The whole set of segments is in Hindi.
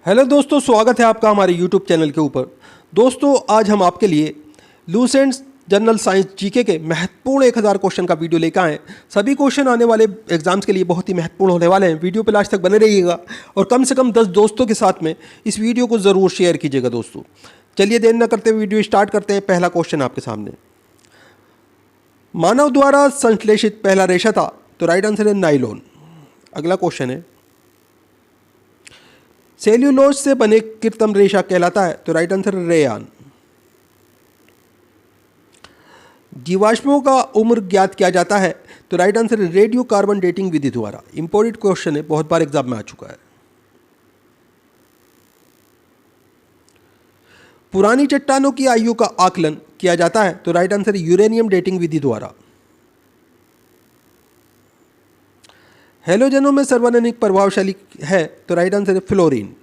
हेलो दोस्तों, स्वागत है आपका हमारे यूट्यूब चैनल के ऊपर। दोस्तों, आज हम आपके लिए लूसेंट जनरल साइंस जीके के महत्वपूर्ण 1000 क्वेश्चन का वीडियो लेकर आए। सभी क्वेश्चन आने वाले एग्जाम्स के लिए बहुत ही महत्वपूर्ण होने वाले हैं। वीडियो पे लास्ट तक बने रहिएगा और कम से कम 10 दोस्तों के साथ में इस वीडियो को ज़रूर शेयर कीजिएगा दोस्तों। चलिए देर न करते हुए वीडियो स्टार्ट करते हैं। पहला क्वेश्चन आपके सामने, मानव द्वारा संश्लेषित पहला रेशा था, तो राइट आंसर है नाइलॉन। अगला क्वेश्चन है, सेल्यूलोज से बने कृत्रिम रेशा कहलाता है, तो राइट आंसर रेयान। जीवाश्मों का उम्र ज्ञात किया जाता है, तो right answer radio carbon dating विधि द्वारा। इंपॉर्टेंट क्वेश्चन है, बहुत बार एग्जाम में आ चुका है। पुरानी चट्टानों की आयु का आकलन किया जाता है, तो राइट आंसर यूरेनियम डेटिंग विधि द्वारा। हेलोजनों में सर्वाधिक प्रभावशाली है, तो राइट आंसर है फ्लोरीन।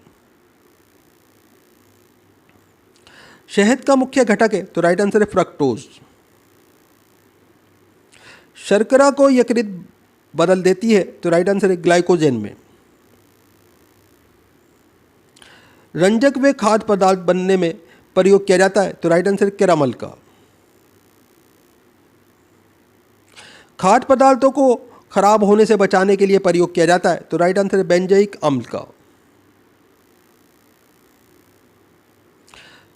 शहद का मुख्य घटक है, तो राइट आंसर है फ्रक्टोज। शर्करा को यकृत बदल देती है, तो राइट आंसर है ग्लाइकोजेन में। रंजक व खाद्य पदार्थ बनने में प्रयोग किया जाता है, तो राइट आंसर है कैरामल का। खाद्य पदार्थों को खराब होने से बचाने के लिए प्रयोग किया जाता है, तो राइट आंसर है बेंजोइक अम्ल का।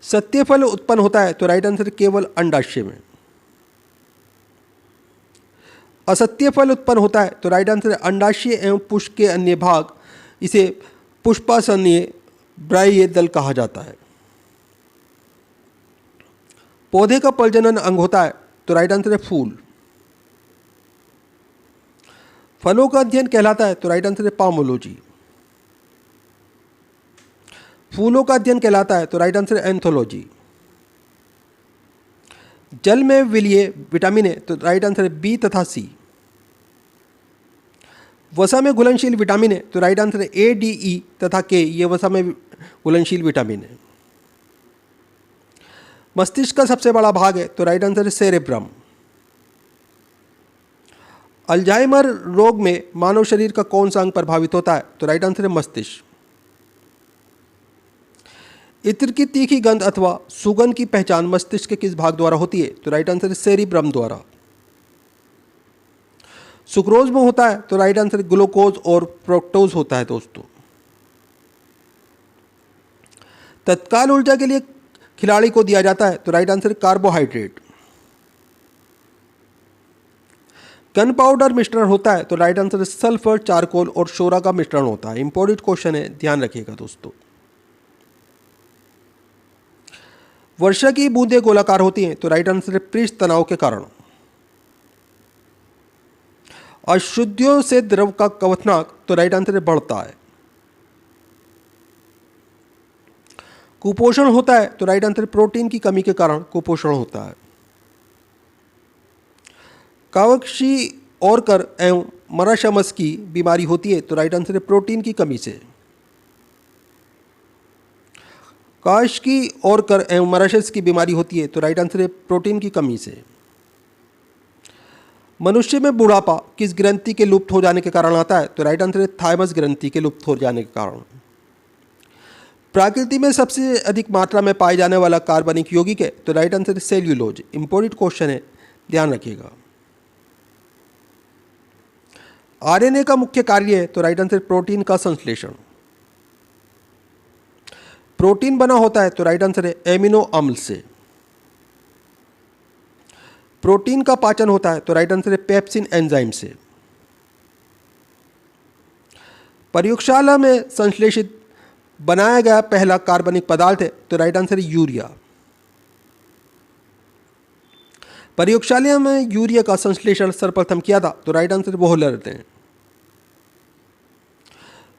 सत्य फल उत्पन्न होता है, तो राइट आंसर केवल अंडाशय में। असत्य फल उत्पन्न होता है, तो राइट आंसर अंडाशय एवं पुष्प के अन्य भाग। इसे पुष्पासनीय बाह्य दल कहा जाता है। पौधे का प्रजनन अंग होता है, तो राइट आंसर है फूल। फलों का अध्ययन कहलाता है, तो राइट आंसर है पामोलॉजी। फूलों का अध्ययन कहलाता है, तो राइट आंसर है एंथोलॉजी। जल में विलीय विटामिन है, तो राइट आंसर है बी तथा सी। वसा में घुलनशील विटामिन है, तो राइट आंसर है ए, डी, ई तथा के। ये वसा में घुलनशील विटामिन है। मस्तिष्क का सबसे बड़ा भाग है, तो राइट आंसर है सेरेब्रम। अल्जाइमर रोग में मानव शरीर का कौन सा अंग प्रभावित होता है, तो राइट आंसर है मस्तिष्क। इत्र की तीखी गंध अथवा सुगंध की पहचान मस्तिष्क के किस भाग द्वारा होती है, तो राइट आंसर है सेरिब्रम द्वारा। सुक्रोज में होता है, तो राइट आंसर ग्लूकोज और फ्रुक्टोज होता है दोस्तों। तत्काल ऊर्जा के लिए खिलाड़ी को दिया जाता है, तो right answer carbohydrate. Gun powder मिश्रण होता है, तो राइट आंसर सल्फर, चारकोल और शोरा का मिश्रण होता है। इंपॉर्टेंट क्वेश्चन है, ध्यान रखिएगा दोस्तों। वर्षा की बूंदें गोलाकार होती हैं, तो राइट आंसर है पृष्ठ तनाव के कारण। अशुद्धियों से द्रव का क्वथनांक, तो राइट आंसर है बढ़ता है। कुपोषण होता है, तो राइट आंसर प्रोटीन की कमी के कारण कुपोषण होता है। कावक्षी और कर एवं मराशमस की बीमारी होती है, तो राइट आंसर है प्रोटीन की कमी से। काश की और कर एवं मराशस की बीमारी होती है, तो राइट आंसर है प्रोटीन की कमी से। मनुष्य में बुढ़ापा किस ग्रंथि के लुप्त हो जाने के कारण आता है, तो राइट आंसर है थाइमस ग्रंथि के लुप्त हो जाने के कारण। प्रकृति में सबसे अधिक मात्रा में पाए जाने वाला कार्बनिक यौगिक है, तो राइट आंसर है सेल्यूलोज। इंपॉर्टेंट क्वेश्चन है, ध्यान रखिएगा। आरएनए का मुख्य कार्य है, तो राइट आंसर प्रोटीन का संश्लेषण। प्रोटीन बना होता है, तो राइट आंसर है एमिनो अम्ल से। प्रोटीन का पाचन होता है, तो राइट आंसर है पेप्सिन एंजाइम से। प्रयोगशाला में संश्लेषित बनाया गया पहला कार्बनिक पदार्थ है, तो राइट आंसर है यूरिया। प्रयोगशाला में यूरिया का संश्लेषण सर्वप्रथम किया था, तो राइट आंसर वोहलर ने।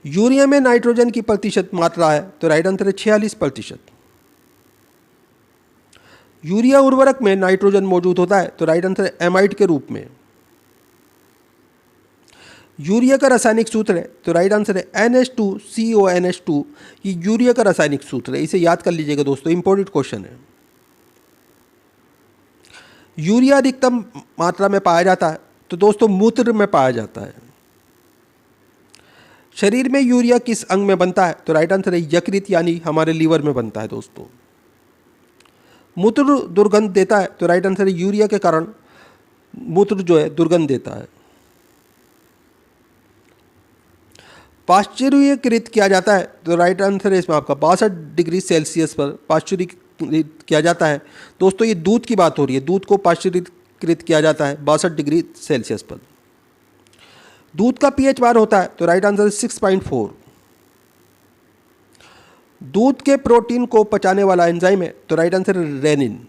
यूरिया में नाइट्रोजन की प्रतिशत मात्रा है, तो राइट आंसर है 46%। यूरिया उर्वरक में नाइट्रोजन मौजूद होता है, तो राइट आंसर है एमाइड के रूप में। यूरिया का रासायनिक सूत्र है, तो राइट आंसर है NH2CONH2। ये यूरिया का रासायनिक सूत्र है, इसे याद कर लीजिएगा दोस्तों। इंपॉर्टेंट क्वेश्चन है। यूरिया अधिकतम मात्रा में पाया जाता है, तो दोस्तों मूत्र में पाया जाता है। शरीर में यूरिया किस अंग में बनता है? तो राइट आंसर है यकृत यानी हमारे लीवर में बनता है दोस्तों। मूत्र दुर्गंध देता है? तो राइट आंसर है यूरिया के कारण मूत्र जो है दुर्गंध देता है। पाश्चुरीकृत किया जाता है? तो राइट आंसर है इसमें आपका 62 डिग्री सेल्सियस पर पाश्चुरीकृत किया जाता है। दोस्तों ये दूध की बात हो रही है, दूध को पाश्चुरीकृत किया जाता है 62 डिग्री सेल्सियस पर। दूध का पीएच बार होता है? तो राइट आंसर है 6.4। दूध के प्रोटीन को पचाने वाला एंजाइम है? तो राइट आंसर है रेनिन।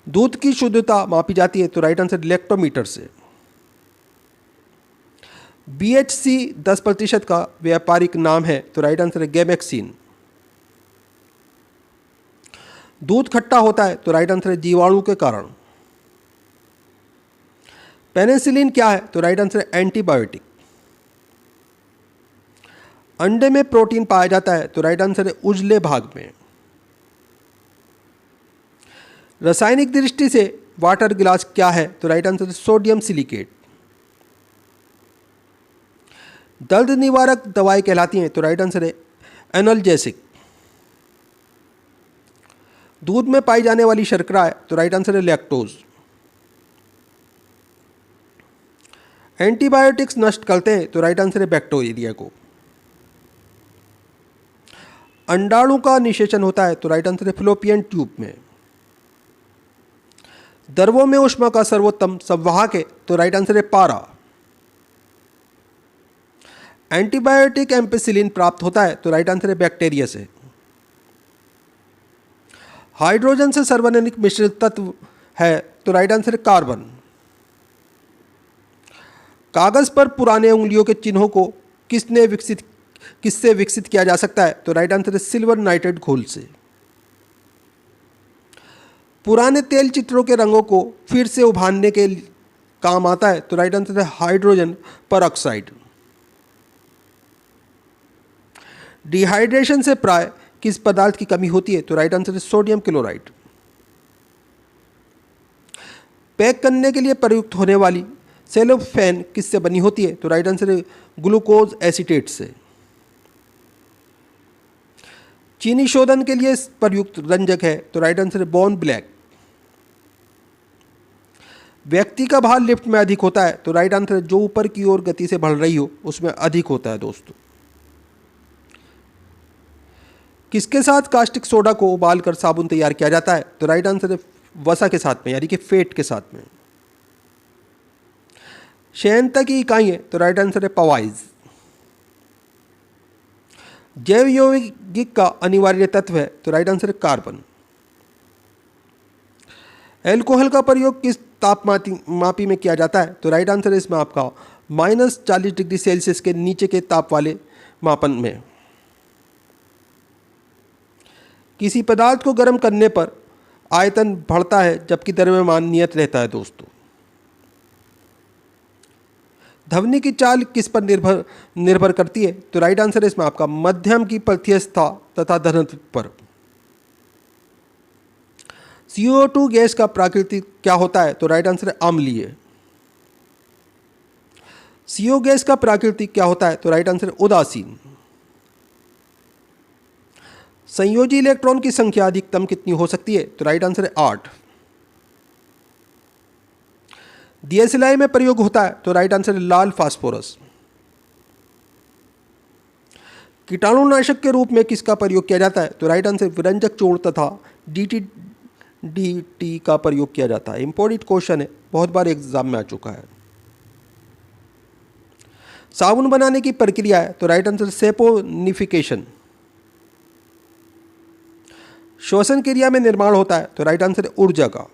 दूध की शुद्धता मापी जाती है? तो राइट आंसर लैक्टोमीटर से। BHC 10% का व्यापारिक नाम है? तो राइट आंसर है गैमेक्सिन। दूध खट्टा होता है? तो राइट आंसर है जीवाणु के कारण। पेनिसिलिन क्या है? तो राइट आंसर है एंटीबायोटिक। अंडे में प्रोटीन पाया जाता है? तो राइट आंसर है उजले भाग में। रासायनिक दृष्टि से वाटर ग्लास क्या है? तो राइट आंसर है सोडियम सिलिकेट। दर्द निवारक दवाई कहलाती हैं? तो राइट आंसर है एनाल्जेसिक। दूध में पाई जाने वाली शर्करा है? तो राइट आंसर है लैक्टोज। एंटीबायोटिक्स नष्ट करते हैं? तो राइट आंसर है बैक्टीरिया को। अंडाणु का निषेचन होता है? तो राइट आंसर है फ्लोपियन ट्यूब में। द्रवों में ऊष्मा का सर्वोत्तम संवाहक है? तो राइट आंसर है पारा। एंटीबायोटिक एम्पिसिलिन प्राप्त होता है? तो राइट आंसर है बैक्टीरिया से। हाइड्रोजन से सर्वनिक मिश्रित तत्व है? तो राइट आंसर है कार्बन। कागज पर पुराने उंगलियों के चिन्हों को किससे विकसित किया जा सकता है? तो राइट आंसर है सिल्वर नाइट्रेट घोल से। पुराने तेल चित्रों के रंगों को फिर से उभारने के काम आता है? तो राइट आंसर है हाइड्रोजन परऑक्साइड। डिहाइड्रेशन से प्राय किस पदार्थ की कमी होती है? तो राइट आंसर है सोडियम क्लोराइड। पैक करने के लिए प्रयुक्त होने वाली सेलोफेन किससे बनी होती है? तो राइट आंसर है ग्लूकोज एसीटेट से। चीनी शोधन के लिए प्रयुक्त रंजक है? तो राइट आंसर है बोर्न ब्लैक। व्यक्ति का भार लिफ्ट में अधिक होता है? तो राइट आंसर है जो ऊपर की ओर गति से बढ़ रही हो उसमें अधिक होता है दोस्तों। किसके साथ कास्टिक सोडा को उबालकर साबुन तैयार किया जाता है? तो राइट आंसर है वसा के साथ में यानी कि फेट के साथ में। शयनता की इकाई है? तो राइट आंसर है पवाइज। जैव यौगिक का अनिवार्य तत्व है? तो राइट आंसर है कार्बन। एल्कोहल का प्रयोग किस तापमापी में किया जाता है? तो राइट आंसर है इसमें आपका -40 डिग्री सेल्सियस के नीचे के ताप वाले मापन में। किसी पदार्थ को गर्म करने पर आयतन बढ़ता है जबकि द्रव्यमान नियत रहता है दोस्तों। ध्वनि की चाल किस पर निर्भर करती है? तो राइट आंसर है इसमें आपका मध्यम की प्रत्यस्थता तथा घनत्व पर। CO2 गैस का प्राकृतिक क्या होता है? तो राइट आंसर है अम्लीय। CO गैस का प्राकृतिक क्या होता है? तो राइट आंसर है उदासीन। संयोजी इलेक्ट्रॉन की संख्या अधिकतम कितनी हो सकती है? तो राइट आंसर है 8। दियसलाई में प्रयोग होता है? तो राइट आंसर है लाल फास्फोरस। कीटाणुनाशक के रूप में किसका प्रयोग किया जाता है? तो राइट आंसर विरंजक चूर्ण तथा DDT का प्रयोग किया जाता है। इंपॉर्टेंट क्वेश्चन है, बहुत बार एग्जाम में आ चुका है। साबुन बनाने की प्रक्रिया है? तो राइट आंसर सेपोनिफिकेशन। श्वसन क्रिया में निर्माण होता है? तो राइट आंसर है ऊर्जा का।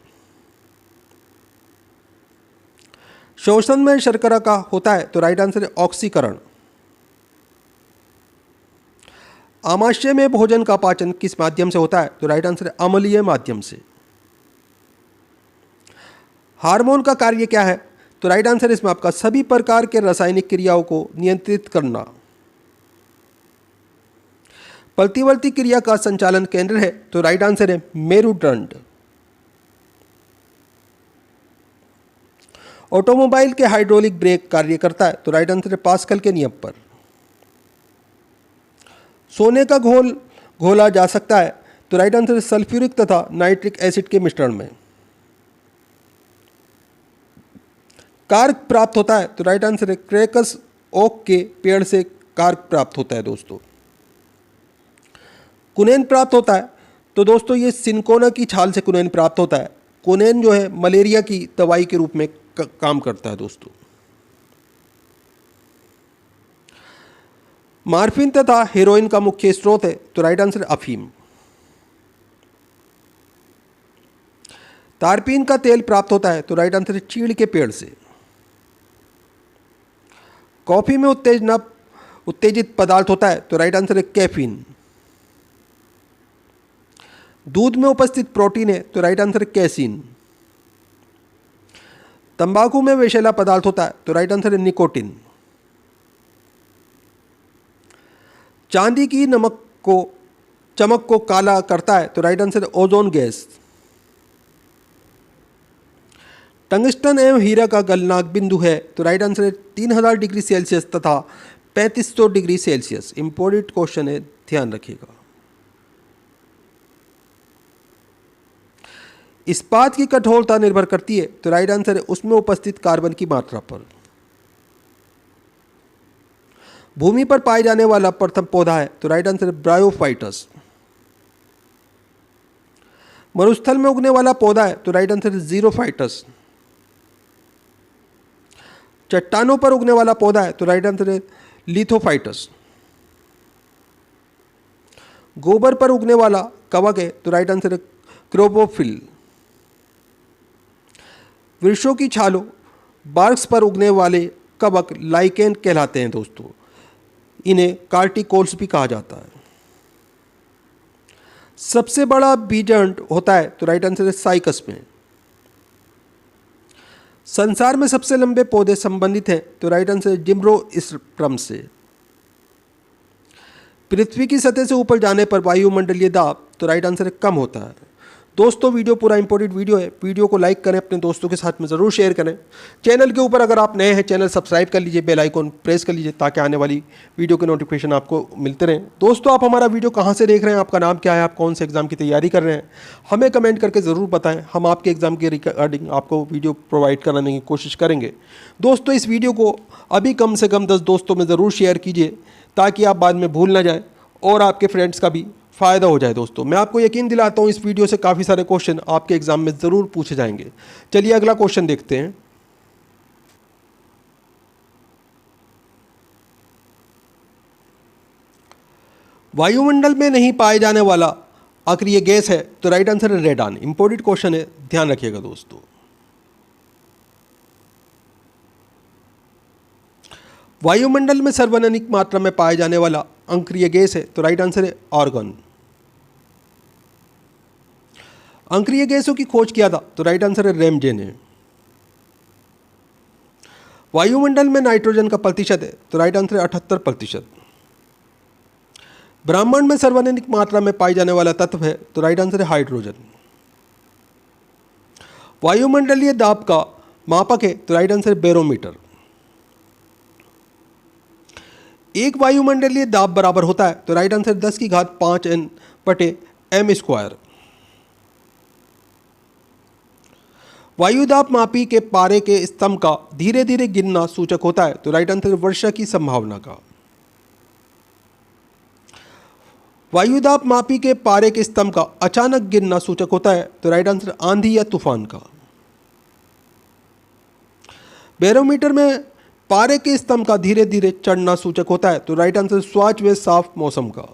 श्वसन में शर्करा का होता है? तो राइट आंसर है ऑक्सीकरण। आमाशय में भोजन का पाचन किस माध्यम से होता है? तो राइट आंसर है अम्लीय माध्यम से। हार्मोन का कार्य क्या है? तो राइट आंसर इसमें आपका सभी प्रकार के रासायनिक क्रियाओं को नियंत्रित करना। प्रतिवर्ती क्रिया का संचालन केंद्र है? तो राइट आंसर है मेरुदंड। ऑटोमोबाइल के हाइड्रोलिक ब्रेक कार्य करता है, तो राइट आंसर है पास्कल के नियम पर। सोने का घोल घोला जा सकता है, तो राइट आंसर है सल्फ्यूरिक तथा नाइट्रिक एसिड के मिश्रण में। कार्क प्राप्त होता है, तो राइट आंसर है क्रैकस ओक के पेड़ से कार्क प्राप्त होता है दोस्तों। कुनेन प्राप्त होता है, तो दोस्तों ये सिनकोना की छाल से कुनेन प्राप्त होता है। कुनेन जो है मलेरिया की दवाई के रूप में काम करता है दोस्तों। मार्फिन तथा हेरोइन का मुख्य स्रोत है, तो राइट आंसर है अफीम। तारपीन का तेल प्राप्त होता है, तो राइट आंसर है चीड़ के पेड़ से। कॉफी में उत्तेजित पदार्थ होता है, तो राइट आंसर है कैफीन। दूध में उपस्थित प्रोटीन है, तो राइट आंसर है कैसीन। तंबाकू में विषैला पदार्थ होता है, तो राइट आंसर है निकोटिन। चांदी की चमक को काला करता है, तो राइट आंसर है ओजोन गैस। टंगस्टन एवं हीरा का गलनांक बिंदु है, तो राइट आंसर है 3000 डिग्री सेल्सियस तथा 3500 डिग्री सेल्सियस। इंपॉर्टेंट क्वेश्चन है, ध्यान रखिएगा। इस्पात की कठोरता निर्भर करती है, तो राइट आंसर है उसमें उपस्थित कार्बन की मात्रा पर। भूमि पर पाए जाने वाला प्रथम पौधा है, तो राइट आंसर है ब्रायोफाइटस। मरुस्थल में उगने वाला पौधा है, तो राइट आंसर है जीरोफाइटस। चट्टानों पर उगने वाला पौधा है, तो राइट आंसर है लिथोफाइटस। गोबर पर उगने वाला कवक है, तो राइट आंसर है क्रोपोफिल। वृक्षों की छालों बार्क्स पर उगने वाले कवक लाइकेन कहलाते हैं दोस्तों। इन्हें कार्टिकोल्स भी कहा जाता है। सबसे बड़ा बीजांड होता है, तो राइट आंसर है साइकस में। संसार में सबसे लंबे पौधे संबंधित हैं, तो राइट आंसर है जिम्नोस्पर्म से। पृथ्वी की सतह से ऊपर जाने पर वायुमंडलीय दाब, तो राइट आंसर है कम होता है। दोस्तों वीडियो पूरा इंपॉर्टेंट वीडियो है, वीडियो को लाइक करें, अपने दोस्तों के साथ में ज़रूर शेयर करें। चैनल के ऊपर अगर आप नए हैं, चैनल सब्सक्राइब कर लीजिए, बेल आइकॉन प्रेस कर लीजिए ताकि आने वाली वीडियो के नोटिफिकेशन आपको मिलते रहें। दोस्तों आप हमारा वीडियो कहाँ से देख रहे हैं, आपका नाम क्या है, आप कौन से एग्जाम की तैयारी कर रहे हैं, हमें कमेंट करके ज़रूर बताएं। हम आपके एग्जाम के रिगार्डिंग आपको वीडियो प्रोवाइड कराने की कोशिश करेंगे। दोस्तों इस वीडियो को अभी कम से कम 10 दोस्तों में ज़रूर शेयर कीजिए ताकि आप बाद में भूल ना जाएँ और आपके फ्रेंड्स का भी फ़ायदा हो जाए। दोस्तों मैं आपको यकीन दिलाता हूँ इस वीडियो से काफ़ी सारे क्वेश्चन आपके एग्जाम में ज़रूर पूछे जाएंगे। चलिए अगला क्वेश्चन देखते हैं। वायुमंडल में नहीं पाए जाने वाला अक्रिय गैस है, तो राइट आंसर है रेडान। इंपॉर्टेंट क्वेश्चन है, ध्यान रखिएगा दोस्तों। वायुमंडल में सर्वाधिक मात्रा में पाए जाने वाला अंक्रिय गैस है, तो राइट आंसर है आर्गन। अंक्रिय गैसों की खोज किया था, तो राइट आंसर है रेमजे ने। वायुमंडल में नाइट्रोजन का प्रतिशत है, तो राइट आंसर है 78%। ब्रह्मांड में सर्वाधिक मात्रा में पाई जाने वाला तत्व है, तो राइट आंसर है हाइड्रोजन। वायुमंडलीय दाब का मापक है, तो राइट आंसर है बैरोमीटर। एक वायुमंडलीय दाब बराबर होता है, तो राइट आंसर 10⁵ N/m²। वायुदाब मापी के पारे के स्तंभ का धीरे धीरे गिरना सूचक होता है, तो राइट आंसर वर्षा की संभावना का। वायुदाब मापी के पारे के स्तंभ का अचानक गिरना सूचक होता है, तो राइट आंसर आंधी या तूफान का। बैरोमीटर में पारे के स्तंभ का धीरे धीरे चढ़ना सूचक होता है, तो राइट आंसर स्वच्छ व साफ मौसम का।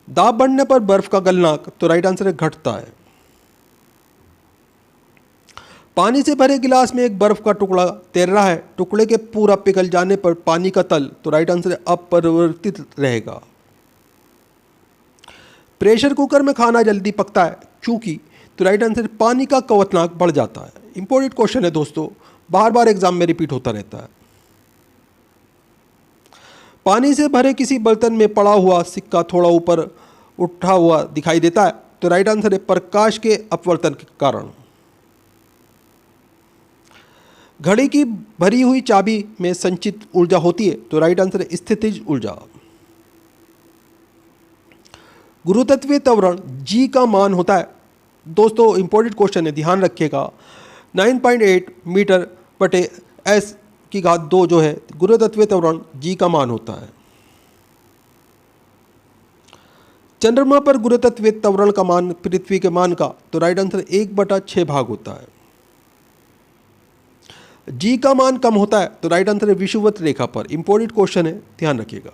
दाब बढ़ने पर बर्फ का गलनांक, तो राइट आंसर है घटता है। पानी से भरे गिलास में एक बर्फ का टुकड़ा तैर रहा है, टुकड़े के पूरा पिघल जाने पर पानी का तल, तो राइट आंसर है अपरिवर्तित रहेगा। प्रेशर कुकर में खाना जल्दी पकता है क्योंकि, तो राइट आंसर पानी का क्वथनांक बढ़ जाता है। इंपॉर्टेंट क्वेश्चन है दोस्तों, बार बार एग्जाम में रिपीट होता रहता है। पानी से भरे किसी बर्तन में पड़ा हुआ सिक्का थोड़ा ऊपर उठा हुआ दिखाई देता है, तो राइट आंसर है प्रकाश के अपवर्तन के कारण। घड़ी की भरी हुई चाबी में संचित ऊर्जा होती है, तो राइट आंसर है स्थितिज ऊर्जा। गुरुत्वीय त्वरण जी का मान होता है, दोस्तों इंपॉर्टेंट क्वेश्चन है, ध्यान रखिएगा, 9.8 मीटर बटे एस की घात 2 जो है गुरुत्वीय त्वरण जी का मान होता है। चंद्रमा पर गुरुत्वीय त्वरण का मान पृथ्वी के मान का, तो राइट आंसर 1/6 भाग होता है। जी का मान कम होता है, तो राइट आंसर है विषुवत रेखा पर। इंपॉर्टेंट क्वेश्चन है, ध्यान रखिएगा।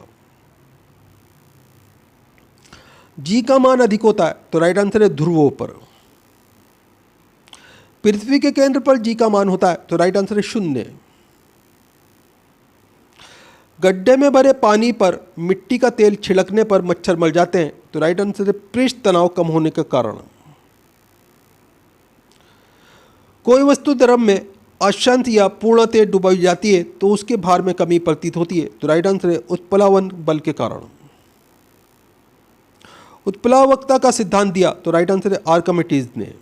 जी का मान अधिक होता है, तो राइट आंसर है ध्रुवों पर। पृथ्वी के केंद्र पर जी का मान होता है, तो राइट आंसर है 0। गड्ढे में भरे पानी पर मिट्टी का तेल छिड़कने पर मच्छर मर जाते हैं, तो राइट आंसर है पृष्ठ तनाव कम होने के कारण। कोई वस्तु द्रव में अशांत या पूर्णतः डुबाई जाती है तो उसके भार में कमी प्रतीत होती है, तो राइट आंसर है उत्प्लावन बल के कारण। उत्प्लावकता का सिद्धांत दिया, तो राइट आंसर है आर्किमिडीज ने।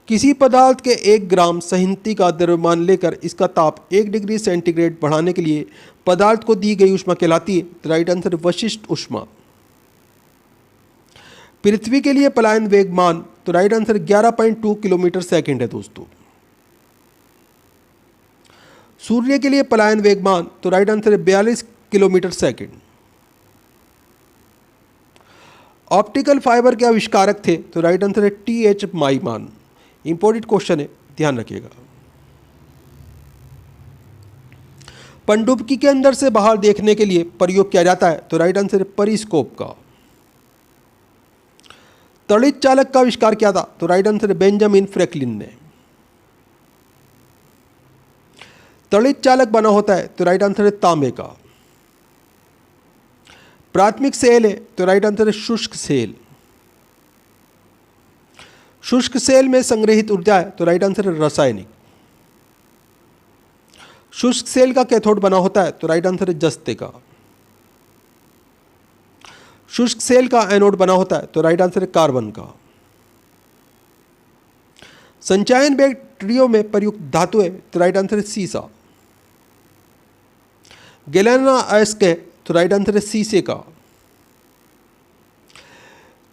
किसी पदार्थ के 1 ग्राम संहति का द्रव्यमान लेकर इसका ताप 1 डिग्री सेंटीग्रेड बढ़ाने के लिए पदार्थ को दी गई ऊष्मा कहलाती है, तो राइट आंसर है वशिष्ठ ऊष्मा। पृथ्वी के लिए पलायन वेग मान, तो राइट आंसर 11.2 किलोमीटर सेकंड है दोस्तों। सूर्य के लिए पलायन वेग मान, तो राइट आंसर है 42 किलोमीटर सेकंड। ऑप्टिकल फाइबर के आविष्कारक थे, तो राइट आंसर है टी.एच. माइमान। इंपॉर्टेंट क्वेश्चन है, ध्यान रखिएगा। पनडुब्बी के अंदर से बाहर देखने के लिए प्रयोग किया जाता है, तो राइट आंसर है पेरिस्कोप का। तड़ित चालक का आविष्कार किया था, तो राइट आंसर है बेंजामिन फ्रैंकलिन ने। तड़ित चालक बना होता है, तो राइट आंसर है तांबे का। प्राथमिक सेल है, तो राइट आंसर है शुष्क सेल। शुष्क सेल में संग्रहित ऊर्जा है, तो राइट आंसर है रासायनिक। शुष्क सेल का कैथोड बना होता है, तो राइट आंसर है जस्ते का। शुष्क सेल का एनोड बना होता है, तो राइट आंसर है कार्बन का। संचयन बैटरियों में प्रयुक्त धातु है, तो राइट आंसर है सीसा। गैलेना अयस्क है, तो राइट आंसर है सीसे का।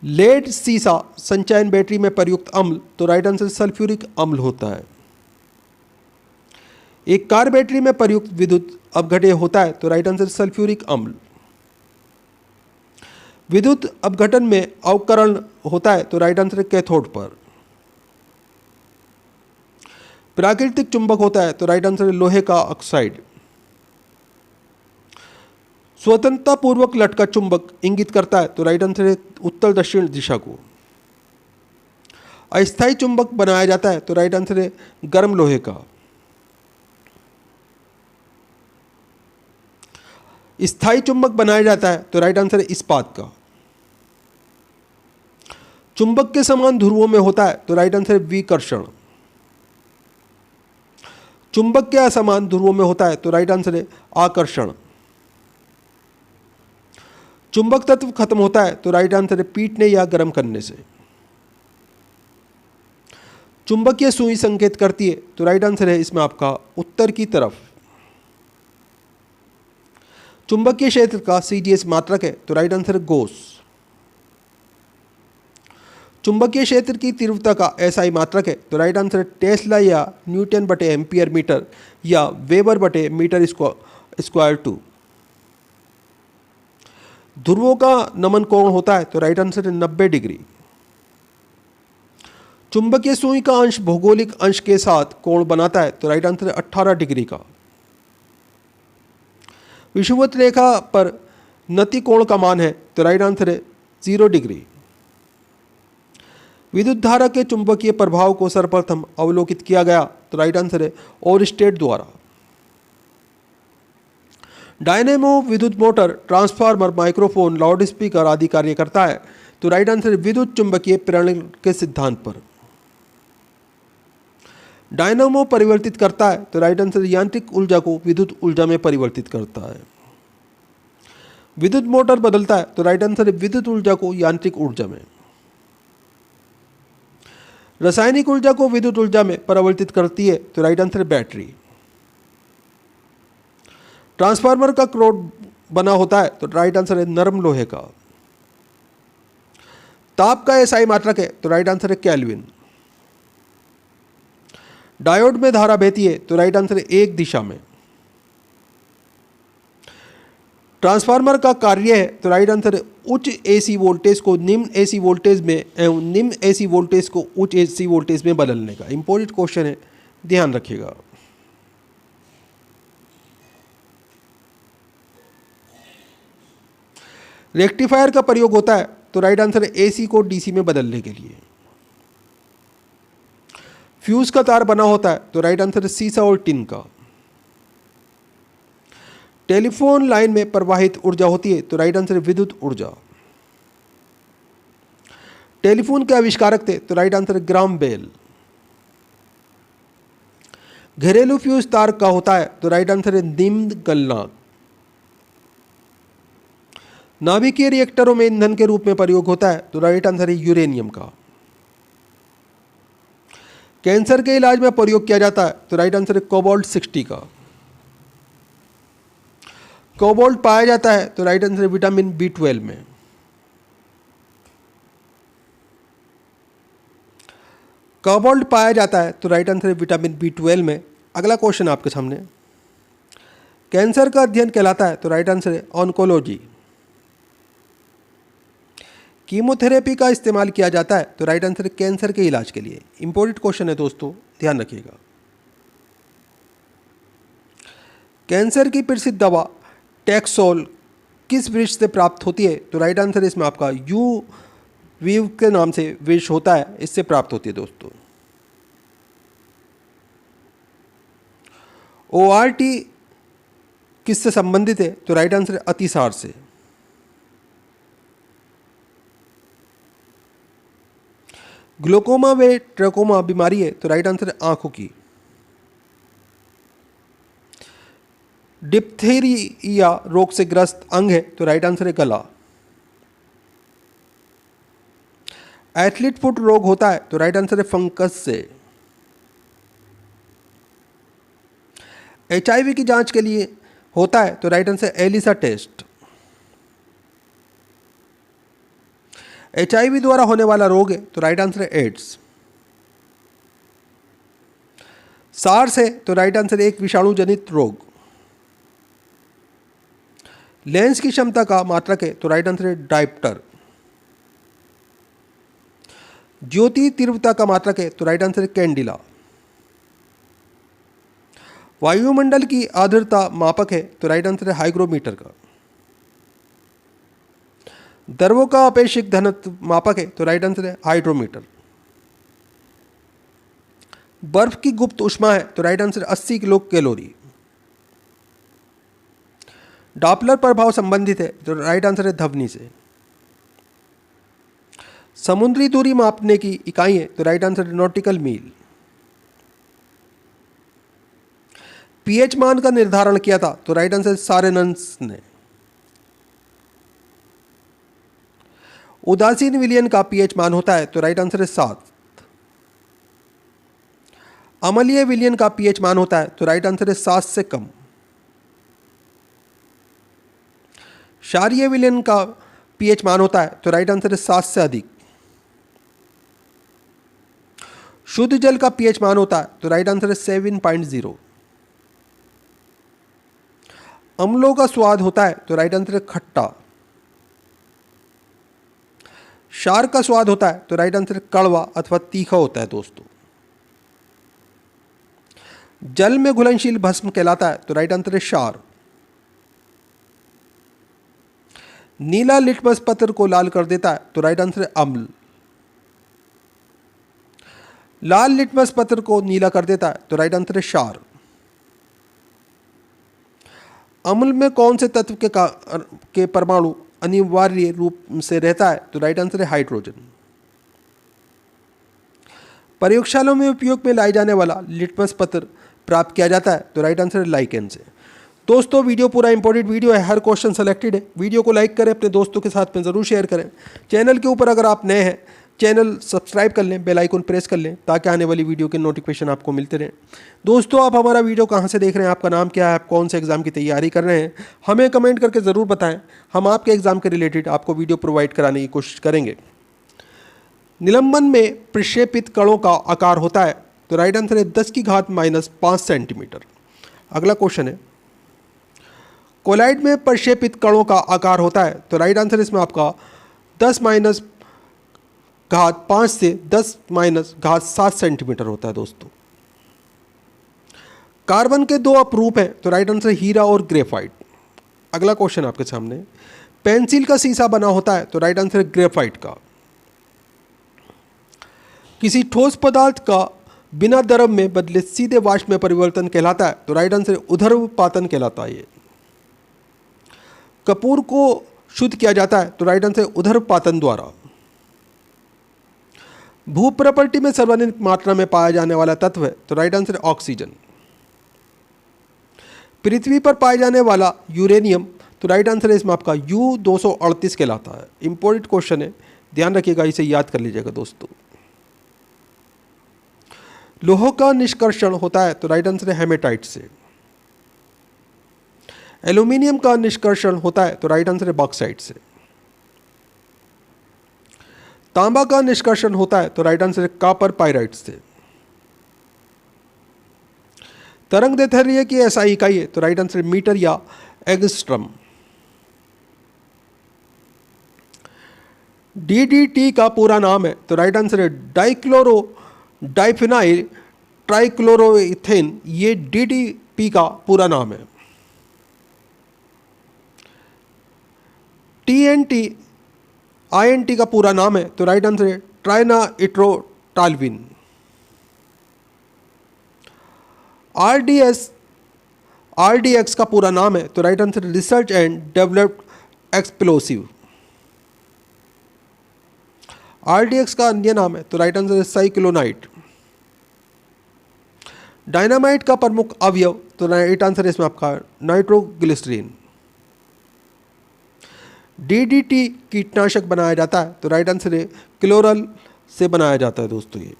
लेड सीसा संचयन बैटरी में प्रयुक्त अम्ल, तो राइट आंसर सल्फ्यूरिक अम्ल होता है। एक कार बैटरी में प्रयुक्त विद्युत अपघटन होता है, तो राइट आंसर सल्फ्यूरिक अम्ल। विद्युत अपघटन में अवकरण होता है, तो राइट आंसर है कैथोड पर। प्राकृतिक चुंबक होता है, तो राइट आंसर है लोहे का ऑक्साइड। स्वतंत्रता पूर्वक लटका चुंबक इंगित करता है, तो राइट आंसर है उत्तर दक्षिण दिशा को। अस्थायी चुंबक बनाया जाता है, तो राइट आंसर है गर्म लोहे का। स्थायी चुंबक बनाया जाता है, तो राइट आंसर है इस्पात का। चुंबक के समान ध्रुवों में होता है, तो राइट आंसर है विकर्षण। चुंबक के असमान ध्रुवों में होता है, तो राइट आंसर है आकर्षण। चुंबक तत्व खत्म होता है, तो राइट आंसर है पीटने या गर्म करने से। चुंबकीय सुई संकेत करती है, तो राइट आंसर है इसमें आपका उत्तर की तरफ। चुंबकीय क्षेत्र का सीजीएस मात्रक है, तो राइट आंसर है गोस। चुंबकीय क्षेत्र की तीव्रता का एसआई मात्रक है, तो राइट आंसर है टेस्ला या न्यूटन बटे एम्पियर मीटर या वेबर बटे मीटर स्क्वायर 2। ध्रुवों का नमन कोण होता है, तो राइट आंसर है 90 डिग्री। चुंबकीय सुई का अंश भौगोलिक अंश के साथ कोण बनाता है, तो राइट आंसर है 18 डिग्री का। विषुवत रेखा पर नति कोण का मान है, तो राइट आंसर है 0 डिग्री। विद्युत धारा के चुंबकीय प्रभाव को सर्वप्रथम अवलोकित किया गया, तो राइट आंसर है ओरस्टेड द्वारा। डायनेमो विद्युत motor, transformer, microphone, loud speaker आदि कार्य करता है, तो राइट आंसर है विद्युत चुंबकीय प्रेरण के सिद्धांत पर। डायनेमो परिवर्तित करता है, तो राइट आंसर यांत्रिक ऊर्जा को विद्युत ऊर्जा में परिवर्तित करता है। विद्युत मोटर बदलता है, तो राइट आंसर है विद्युत ऊर्जा को यांत्रिक ऊर्जा में। रासायनिक ऊर्जा को विद्युत ऊर्जा में परिवर्तित करती है, तो राइट आंसर है बैटरी। ट्रांसफार्मर का क्रोड बना होता है, तो राइट आंसर है नरम लोहे का। ताप का एसआई मात्रक है, तो राइट आंसर है केल्विन। डायोड में धारा बहती है, तो राइट आंसर है एक दिशा में। ट्रांसफार्मर का कार्य है, तो राइट आंसर है उच्च एसी वोल्टेज को निम्न एसी वोल्टेज में एवं निम्न एसी वोल्टेज को उच्च एसी वोल्टेज में बदलने का। इंपॉर्टेंट क्वेश्चन है, ध्यान रखिएगा। रेक्टिफायर का प्रयोग होता है, तो राइट आंसर है एसी को डीसी में बदलने के लिए। फ्यूज का तार बना होता है, तो राइट आंसर है सीसा और टिन का। टेलीफोन लाइन में प्रवाहित ऊर्जा होती है, तो राइट आंसर है विद्युत ऊर्जा। टेलीफोन के आविष्कारक थे, तो राइट आंसर है ग्राहम बेल। घरेलू फ्यूज तार का होता है, तो राइट आंसर है निम्न गलनांक। नाभिकीय रिएक्टरों में ईंधन के रूप में प्रयोग होता है, तो राइट आंसर है यूरेनियम का। कैंसर के इलाज में प्रयोग किया जाता है, तो राइट आंसर है कोबाल्ट 60 का। कोबाल्ट पाया जाता है, तो राइट आंसर है विटामिन B12 में। कोबाल्ट पाया जाता है, तो राइट आंसर है विटामिन B12 में। अगला क्वेश्चन आपके सामने, कैंसर का अध्ययन कहलाता है, तो राइट आंसर है ऑन्कोलॉजी। कीमोथेरेपी का इस्तेमाल किया जाता है, तो राइट आंसर है कैंसर के इलाज के लिए। इंपॉर्टेंट क्वेश्चन है दोस्तों, ध्यान रखिएगा। कैंसर की प्रसिद्ध दवा टैक्सोल किस वृक्ष से प्राप्त होती है, तो राइट आंसर इसमें आपका यू वीव के नाम से वृक्ष होता है, इससे प्राप्त होती है दोस्तों। ORT किससे संबंधित है, तो राइट आंसर है अतिसार से। ग्लूकोमा व ट्रकोमा बीमारी है, तो राइट आंसर है आंखों की। डिप्थीरिया रोग से ग्रस्त अंग है, तो राइट आंसर है गला। एथलीट फुट रोग होता है, तो राइट आंसर है फंगस से। HIV की जांच के लिए होता है, तो राइट आंसर है एलिसा टेस्ट। HIV द्वारा होने वाला रोग है, तो राइट आंसर है एड्स। सार्स है, तो राइट आंसर है एक विषाणु जनित रोग। लेंस की क्षमता का मात्रक है, तो राइट आंसर है डायप्टर। ज्योति तीव्रता का मात्रक है, तो राइट आंसर है कैंडिला। वायुमंडल की आर्द्रता मापक है, तो राइट आंसर है हाइग्रोमीटर का। द्रवों का अपेक्षित घनत्व मापक है, तो राइट आंसर है हाइड्रोमीटर। बर्फ की गुप्त ऊष्मा है, तो right answer 80 kilo calorie. Doppler प्रभाव संबंधित है, तो राइट आंसर है ध्वनि से। समुद्री दूरी मापने की इकाई है, तो राइट आंसर है नॉटिकल मील। pH मान का निर्धारण किया था, तो राइट आंसर सारेनस ने। उदासीन विलयन का pH मान होता है, तो राइट आंसर है 7। अम्लीय विलयन का pH मान होता है, तो राइट आंसर है 7 से कम। क्षारीय विलयन का pH मान होता है, तो राइट आंसर है 7 से अधिक। शुद्ध जल का pH मान होता है, तो राइट आंसर है 7.0। अम्लों का स्वाद होता है, तो राइट आंसर है खट्टा। क्षार का स्वाद होता है, तो राइट आंसर है कड़वा अथवा तीखा होता है दोस्तों। जल में घुलनशील भस्म कहलाता है, तो राइट आंसर है क्षार। नीला लिटमस पत्र को लाल कर देता है, तो राइट आंसर है अम्ल। लाल लिटमस पत्र को नीला कर देता है, तो राइट आंसर है क्षार। अम्ल में कौन से तत्व के परमाणु अनिवार्य रूप से रहता है, तो राइट आंसर है हाइड्रोजन। प्रयोगशालाओं में उपयोग में लाए जाने वाला लिटमस पत्र प्राप्त किया जाता है, तो राइट आंसर है लाइकेन से। दोस्तों वीडियो पूरा इंपॉर्टेंट वीडियो है, हर क्वेश्चन सेलेक्टेड है। वीडियो को लाइक करें, अपने दोस्तों के साथ में ज़रूर शेयर करें। चैनल के ऊपर अगर आप नए हैं चैनल सब्सक्राइब कर लें, बेल आइकन प्रेस कर लें ताकि आने वाली वीडियो के नोटिफिकेशन आपको मिलते रहें। दोस्तों, आप हमारा वीडियो कहाँ से देख रहे हैं, आपका नाम क्या है, आप कौन से एग्ज़ाम की तैयारी कर रहे हैं, हमें कमेंट करके ज़रूर बताएं। हम आपके एग्ज़ाम के रिलेटेड आपको वीडियो प्रोवाइड कराने की कोशिश करेंगे। निलंबन में प्रक्षेपित कणों का आकार होता है, तो राइट आंसर है 10⁻⁻5 सेंटीमीटर। अगला क्वेश्चन है, कोलाइड में प्रक्षेपित कणों का आकार होता है, तो राइट आंसर इसमें आपका 10⁻⁵ से 10⁻�7 सेंटीमीटर होता है। दोस्तों, कार्बन के दो अपरूप हैं, तो राइट आंसर हीरा और ग्रेफाइट। अगला क्वेश्चन आपके सामने, पेंसिल का शीशा बना होता है, तो राइट आंसर ग्रेफाइट का। किसी ठोस पदार्थ का बिना द्रव में बदले सीधे वाष्प में परिवर्तन कहलाता है, तो राइट आंसर ऊर्ध्वपातन कहलाता है। ये कपूर को शुद्ध किया जाता है, तो राइट आंसर ऊर्ध्वपातन द्वारा। भू प्रॉपर्टी में सर्वाधिक मात्रा में पाया जाने वाला तत्व है, तो राइट आंसर ऑक्सीजन। पृथ्वी पर पाए जाने वाला यूरेनियम, तो राइट आंसर है इसमें आपका U-238 कहलाता है। इंपॉर्टेंट क्वेश्चन है, ध्यान रखिएगा, इसे याद कर लीजिएगा। दोस्तों, लोह का निष्कर्षण होता है, तो राइट आंसर है हेमेटाइट से। एल्यूमिनियम का निष्कर्षण होता है, तो राइट आंसर है बॉक्साइट से। तांबा का निष्कर्षण होता है, तो राइट आंसर है कॉपर पाइराइट से। तरंग दैर्ध्य की SI इकाई है, तो राइट आंसर मीटर या एंगस्ट्रम। DDT का पूरा नाम है, तो राइट आंसर है डाइक्लोरो डाइफिनाइल ट्राइक्लोरोइथेन। ये DDP का पूरा नाम है। TNT INT का पूरा नाम है, तो राइट आंसर है ट्राइनाइट्रोटाल्विन। RDX का पूरा नाम है, तो right answer research and developed explosive. RDX का अन्य नाम है, तो राइट आंसर है साइक्लोनाइट। डायनामाइट का प्रमुख अवयव, तो राइट आंसर है इसमें आपका नाइट्रोग्लिसरीन। DDT कीटनाशक बनाया जाता है, तो राइट आंसर है क्लोरल से बनाया जाता है। दोस्तों, ये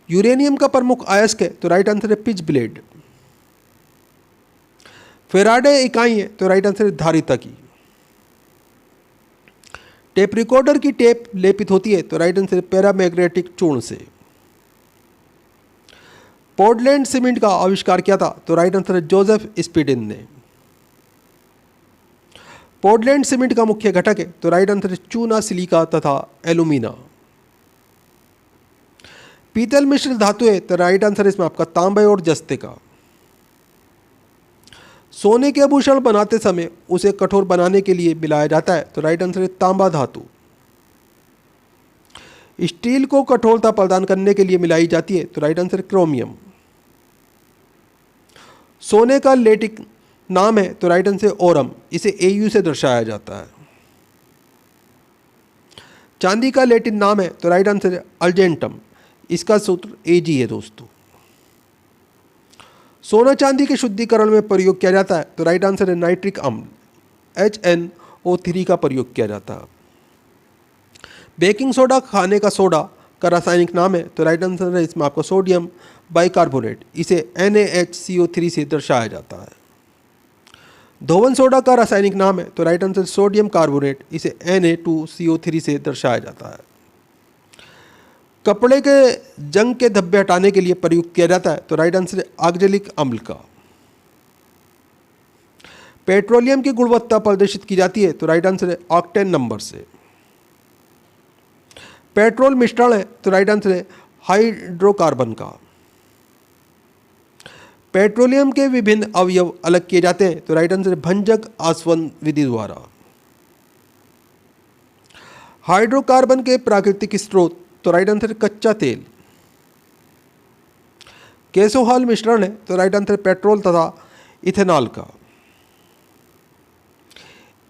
यूरेनियम का प्रमुख अयस्क है, तो राइट आंसर है पिच ब्लेड। फेराडे इकाई है, तो राइट आंसर है धारिता की। टेप रिकॉर्डर की टेप लेपित होती है, तो राइट आंसर है पैरामैग्नेटिक चूर्ण से। पोर्टलैंड सीमेंट का आविष्कार किया था, तो राइट आंसर है जोसेफ स्पीडिन ने। पोर्टलैंड सीमेंट का मुख्य घटक है, तो राइट आंसर है चूना, सिलिका तथा एल्यूमिना। पीतल मिश्र धातु है, तो राइट आंसर है इसमें आपका तांबे और जस्ते का। सोने के आभूषण बनाते समय उसे कठोर बनाने के लिए मिलाया जाता है, तो राइट आंसर है तांबा धातु। स्टील को कठोरता प्रदान करने के लिए मिलाई जाती है, तो राइट आंसर है क्रोमियम। सोने का लैटिन नाम है, तो राइट आंसर है ओरम। इसे AU से दर्शाया जाता है। चांदी का लैटिन नाम है, तो राइट आंसर है अर्जेंटम। इसका सूत्र Ag है। दोस्तों, सोना चांदी के शुद्धिकरण में प्रयोग किया जाता है, तो राइट आंसर है नाइट्रिक अम्ल HNO3 का प्रयोग किया जाता है। बेकिंग सोडा खाने का सोडा का रासायनिक नाम है, तो राइट आंसर है इसमें आपका सोडियम बाइकार्बोनेट। इसे NaHCO3 से दर्शाया जाता है। धोवन सोडा का रासायनिक नाम है, तो राइट आंसर सोडियम कार्बोनेट। इसे Na2CO3 से दर्शाया जाता है। कपड़े के जंग के धब्बे हटाने के लिए प्रयुक्त किया जाता है, तो राइट आंसर है ऑक्जेलिक अम्ल का। पेट्रोलियम की गुणवत्ता प्रदर्शित की जाती है, तो राइट आंसर है ऑक्टेन नंबर से। पेट्रोल मिश्रण है, तो राइट आंसर है हाइड्रोकार्बन का। पेट्रोलियम के विभिन्न अवयव अलग किए जाते हैं, तो राइट आंसर है भंजक आसवन विधि द्वारा। हाइड्रोकार्बन के प्राकृतिक स्रोत, तो राइट आंसर कच्चा तेल। केसोहाल मिश्रण है, तो राइट आंसर पेट्रोल तथा इथेनॉल का।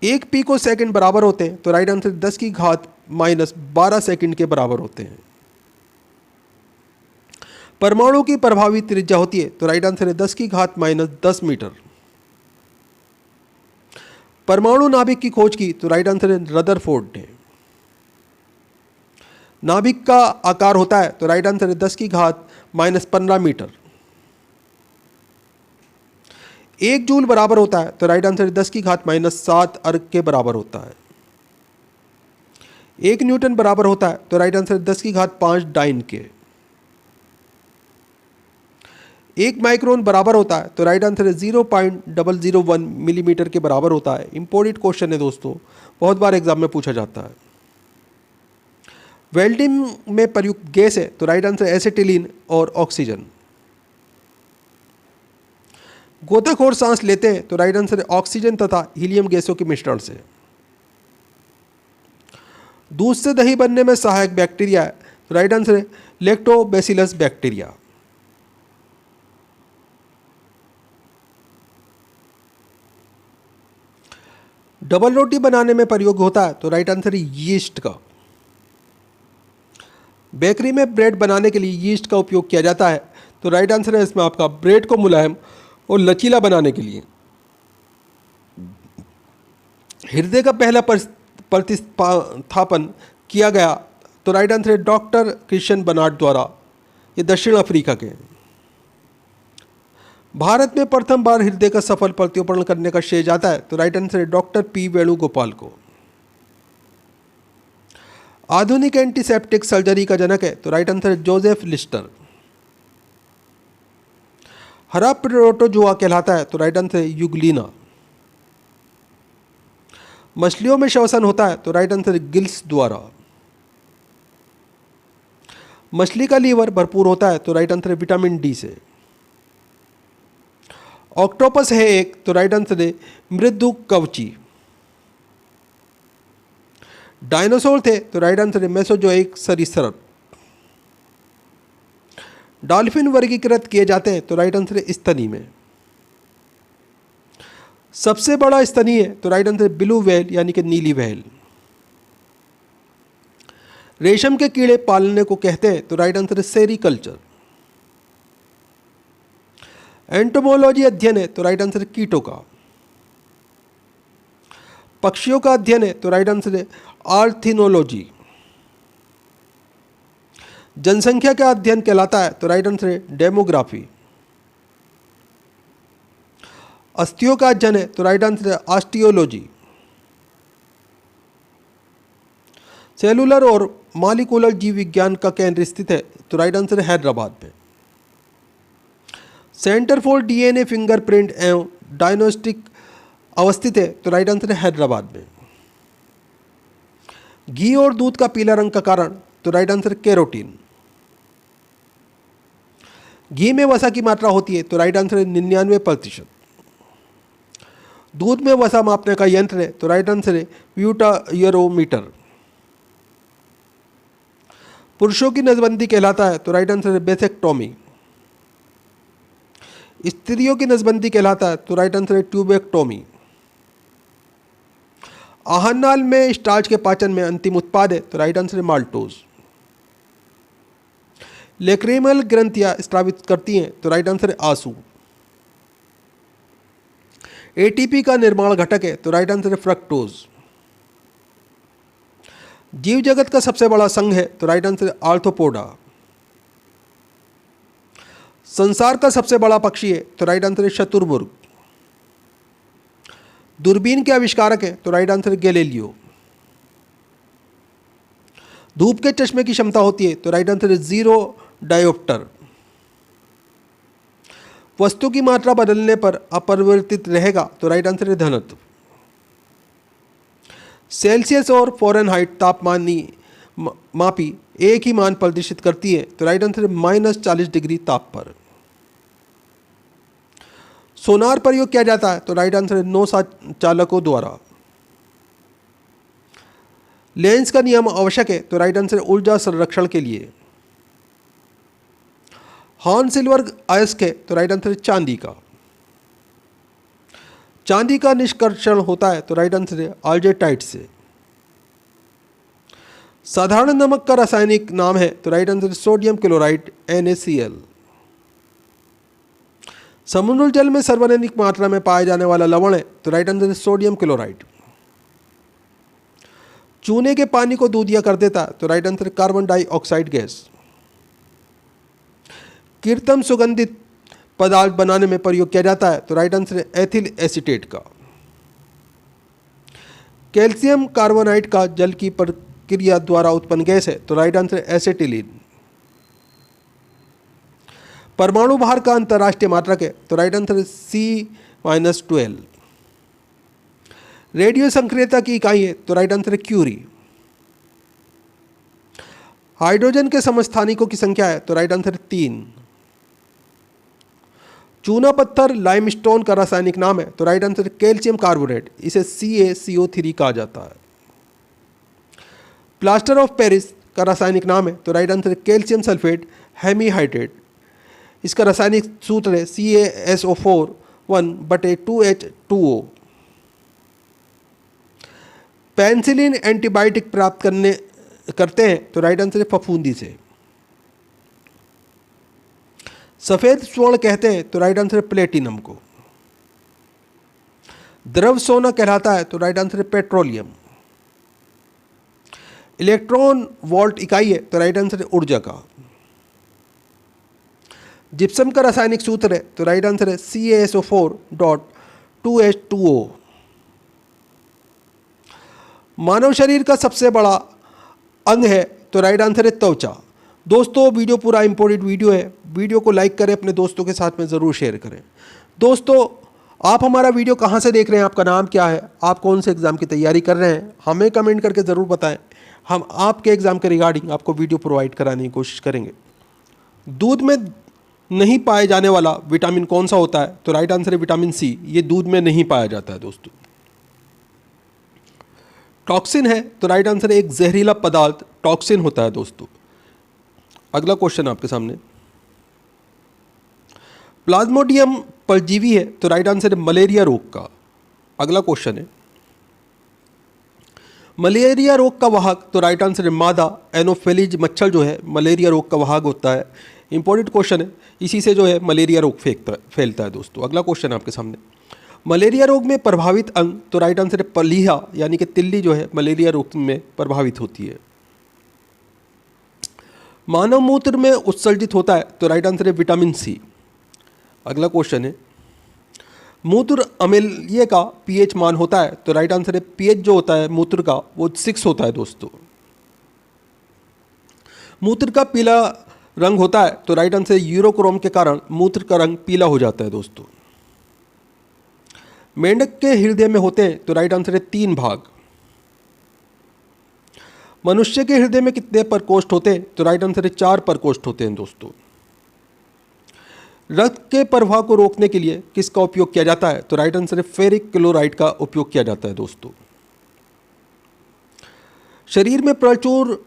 1 पिको सेकंड बराबर होते हैं, तो राइट आंसर 10⁻⁻12 सेकंड के बराबर होते हैं। परमाणु की प्रभावी त्रिज्या होती है, तो राइट आंसर है 10⁻10 मीटर। परमाणु नाभिक की खोज की, तो राइट आंसर है रदरफोर्ड ने। नाभिक का आकार होता है तो राइट आंसर है 10 की घात -15 मीटर। 1 जूल बराबर होता है तो राइट आंसर 10 की घात -7 अर्ग के बराबर होता है। 1 न्यूटन बराबर होता है तो राइट आंसर 10 की घात 5 डाइन के। 1 माइक्रोन बराबर होता है तो राइट आंसर है 0.001 मिलीमीटर के बराबर होता है। इंपॉर्टेंट क्वेश्चन है दोस्तों, बहुत बार एग्जाम में पूछा जाता है। वेल्डिंग में प्रयुक्त गैस है तो राइट आंसर एसिटिलीन और ऑक्सीजन। गोताखोर सांस लेते हैं तो राइट आंसर है ऑक्सीजन तथा हीलियम गैसों के मिश्रण से। दूध से दही बनने में सहायक बैक्टीरिया है तो राइट आंसर है लैक्टोबैसिलस बैक्टीरिया। डबल रोटी बनाने में प्रयोग होता है तो राइट आंसर है यीस्ट का। बेकरी में ब्रेड बनाने के लिए यीस्ट का उपयोग किया जाता है तो राइट आंसर है इसमें आपका ब्रेड को मुलायम और लचीला बनाने के लिए। हृदय का पहला प्रतिस्थापन किया गया तो राइट आंसर है डॉक्टर क्रिश्चियन बर्नार्ड द्वारा। ये दक्षिण अफ्रीका के। भारत में प्रथम बार हृदय का सफल प्रत्यारोपण करने का श्रेय जाता है तो राइट आंसर है डॉक्टर पी वेणुगोपाल को। आधुनिक एंटीसेप्टिक सर्जरी का जनक है तो राइट आंसर है जोसेफ लिस्टर। हरा प्रोटोजोआ कहलाता है तो राइट आंसर है यूग्लिना। मछलियों में श्वसन होता है तो राइट आंसर है गिल्स द्वारा। मछली का लीवर भरपूर होता है तो राइट आंसर है विटामिन डी से। ऑक्टोपस है एक तो राइट आंसर है मृदु कवची। डायनासोर थे तो राइट आंसर है मेसोजोइक सरीसृप। डॉल्फिन वर्गीकृत किए जाते हैं तो राइट आंसर है स्तनी में। सबसे बड़ा स्तनी है तो राइट आंसर है ब्लू व्हेल यानी कि नीली व्हेल। रेशम के कीड़े पालने को कहते हैं तो राइट आंसर है सेरीकल्चर। एंटोमोलॉजी अध्ययन है तो राइट आंसर है कीटों का। पक्षियों का अध्ययन है तो राइट आंसर है आर्थिनोलॉजी। जनसंख्या का अध्ययन कहलाता है तो राइट आंसर है डेमोग्राफी। अस्थियों का अध्ययन है तो राइट आंसर है ऑस्टियोलॉजी। सेलुलर और मॉलिक्यूलर जीव विज्ञान का केंद्र स्थित है तो राइट आंसर है हैदराबाद में। सेंटर फॉर डीएनए फिंगरप्रिंट एवं डायग्नोस्टिक अवस्थित है तो राइट आंसर है हैदराबाद में। घी और दूध का पीला रंग का कारण तो राइट आंसर है कैरोटीन। घी में वसा की मात्रा होती है तो राइट आंसर है 99%। दूध में वसा मापने का यंत्र है तो राइट आंसर है ब्यूटायरोमीटर। पुरुषों की नसबंदी कहलाता है तो राइट आंसर है बेसेक्टोमी। स्त्रियों की नसबंदी कहलाता है तो राइट आंसर है ट्यूबेक्टोमी। आहार नाल में स्टार्च के पाचन में अंतिम उत्पाद है तो राइट आंसर है माल्टोज। लेक्रिमल ग्रंथियां स्रावित करती हैं तो राइट आंसर है आंसू। एटीपी का निर्माण घटक है तो राइट आंसर है फ्रक्टोज। जीव जगत का सबसे बड़ा संघ है तो राइट आंसर है आर्थ्रोपोडा। संसार का सबसे बड़ा पक्षी है तो राइट आंसर है शुतुरमुर्ग। दूरबीन के आविष्कारक है तो राइट आंसर है गैलीलियो। धूप के चश्मे की क्षमता होती है तो राइट आंसर है 0 डायोप्टर। वस्तु की मात्रा बदलने पर अपरिवर्तित रहेगा तो राइट आंसर है धनत्व। सेल्सियस और फ़ारेनहाइट तापमानी मापी एक ही मान प्रदर्शित करती है तो राइट आंसर है -40 डिग्री ताप पर। सोनार प्रयोग किया जाता है तो राइट आंसर है नौ चालकों द्वारा। लेंस का नियम आवश्यक है तो राइट आंसर है ऊर्जा संरक्षण के लिए। हॉर्न सिल्वर अयस्क है तो राइट आंसर है चांदी का। चांदी का निष्कर्षण होता है तो राइट आंसर है आल्जेटाइट से। साधारण नमक का रासायनिक नाम है तो राइट आंसर है सोडियम क्लोराइड NaCl। समुद्र जल में सर्वाधिक मात्रा में पाया जाने वाला लवण है तो राइट आंसर है सोडियम क्लोराइड। चूने के पानी को दूधिया कर देता है, तो राइट आंसर है कार्बन डाइऑक्साइड गैस। कीर्तन सुगंधित पदार्थ बनाने में प्रयोग किया जाता है, तो राइट आंसर है एथिल एसीटेट का। कैल्शियम कार्बोनाइट का जल की प्रक्रिया द्वारा उत्पन्न गैस है, तो राइट आंसर है एसिटिलीन। परमाणु भार का अंतर्राष्ट्रीय मात्रक है, तो राइट आंसर है C-12। रेडियो संक्रियता की इकाई है, तो राइट आंसर है क्यूरी। हाइड्रोजन के समस्थानिकों की संख्या है, तो राइट आंसर है 3। चूना पत्थर लाइमस्टोन का रासायनिक नाम है, तो राइट आंसर है कैल्शियम कार्बोनेट, इसे CaCO3 कहा जाता है। प्लास्टर ऑफ पेरिस का रासायनिक नाम है, तो राइट आंसर है कैल्शियम सल्फेट हेमीहाइड्रेट, इसका रासायनिक सूत्र है CaSO4 1/2H2O। पेनिसिलिन एंटीबायोटिक प्राप्त करते हैं, तो राइट आंसर है फफूंदी से। सफेद स्वर्ण कहते हैं, तो राइट आंसर है प्लेटिनम को। द्रव सोना कहलाता है, तो राइट आंसर है पेट्रोलियम। इलेक्ट्रॉन वोल्ट इकाई है, तो राइट आंसर है ऊर्जा का। जिप्सम का रासायनिक सूत्र है, तो राइट आंसर है CaSO4.2H2O। मानव शरीर का सबसे बड़ा अंग है, तो राइट आंसर है त्वचा। दोस्तों वीडियो पूरा इंपॉर्टेंट वीडियो है, वीडियो को लाइक करें, अपने दोस्तों के साथ में ज़रूर शेयर करें। दोस्तों आप हमारा वीडियो कहाँ से देख रहे हैं, आपका नाम क्या है, आप कौन से एग्ज़ाम की तैयारी कर रहे हैं, हमें कमेंट करके ज़रूर बताएं। हम आपके एग्ज़ाम के रिगार्डिंग आपको वीडियो प्रोवाइड कराने की कोशिश करेंगे। दूध में नहीं पाए जाने वाला विटामिन कौन सा होता है, तो राइट आंसर है विटामिन C। ये दूध में नहीं पाया जाता है दोस्तों। टॉक्सिन है, तो राइट आंसर है एक जहरीला पदार्थ टॉक्सिन होता है दोस्तों। अगला क्वेश्चन आपके सामने, प्लाज्मोडियम परजीवी है, तो राइट आंसर है मलेरिया रोग का। अगला क्वेश्चन है, मलेरिया रोग का वाहक, तो राइट आंसर है मादा एनोफिलीज मच्छर जो है मलेरिया रोग का वाहक होता है। इंपॉर्टेंट क्वेश्चन है, इसी से जो है मलेरिया रोग फैलता है दोस्तों। अगला क्वेश्चन आपके सामने, मलेरिया रोग में प्रभावित अंग, तो राइट आंसर है प्लीहा यानी कि तिल्ली जो है मलेरिया रोग में प्रभावित होती है। मानव मूत्र में उत्सर्जित होता है, तो राइट आंसर है विटामिन C। अगला क्वेश्चन है, मूत्र अम्लीय का pH मान होता है, तो राइट आंसर है pH जो होता है मूत्र का वो 6 होता है दोस्तों। मूत्र का पीला रंग होता है, तो राइट आंसर है यूरोक्रोम के कारण मूत्र का रंग पीला हो जाता है दोस्तों। मेंढक के हृदय में होते हैं, तो राइट आंसर है 3 भाग। मनुष्य के हृदय में कितने प्रकोष्ठ होते हैं, तो राइट आंसर है 4 प्रकोष्ठ होते हैं दोस्तों। रक्त के प्रवाह को रोकने के लिए किसका उपयोग किया जाता है, तो राइट आंसर है फेरिक क्लोराइड का उपयोग किया जाता है दोस्तों। शरीर में प्रचुर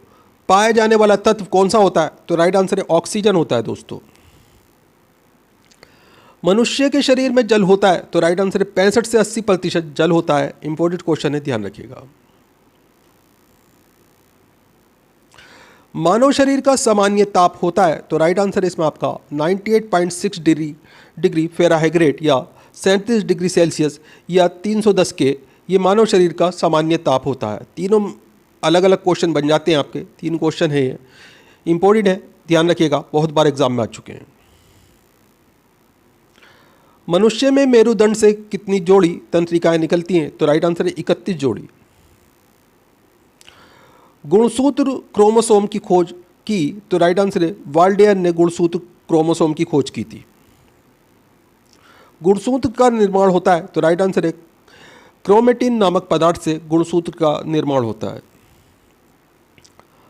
पाया जाने वाला तत्व कौन सा होता है, तो राइट आंसर है ऑक्सीजन होता है दोस्तों। मनुष्य के शरीर में जल होता है, तो राइट आंसर है 65 से 80% जल होता है। इंपॉर्टेंट क्वेश्चन है, ध्यान रखिएगा। मानव शरीर का सामान्य ताप होता है, तो राइट आंसर इसमें आपका 98.6 डिग्री फ़ारेनहाइट या 37 डिग्री सेल्सियस या 310 के, ये मानव शरीर का सामान्य ताप होता है। तीनों अलग अलग क्वेश्चन बन जाते हैं आपके, 3 क्वेश्चन है ये, इंपॉर्टेंट है, ध्यान रखिएगा, बहुत बार एग्जाम में आ चुके हैं। मनुष्य में मेरुदंड से कितनी जोड़ी तंत्रिकाएं निकलती हैं, तो राइट आंसर है 31 जोड़ी। गुणसूत्र क्रोमोसोम की खोज की, तो राइट आंसर है वाल्डेयर ने गुणसूत्र क्रोमोसोम की खोज की थी। गुणसूत्र का निर्माण होता है, तो राइट आंसर है क्रोमेटिन नामक पदार्थ से गुणसूत्र का निर्माण होता है।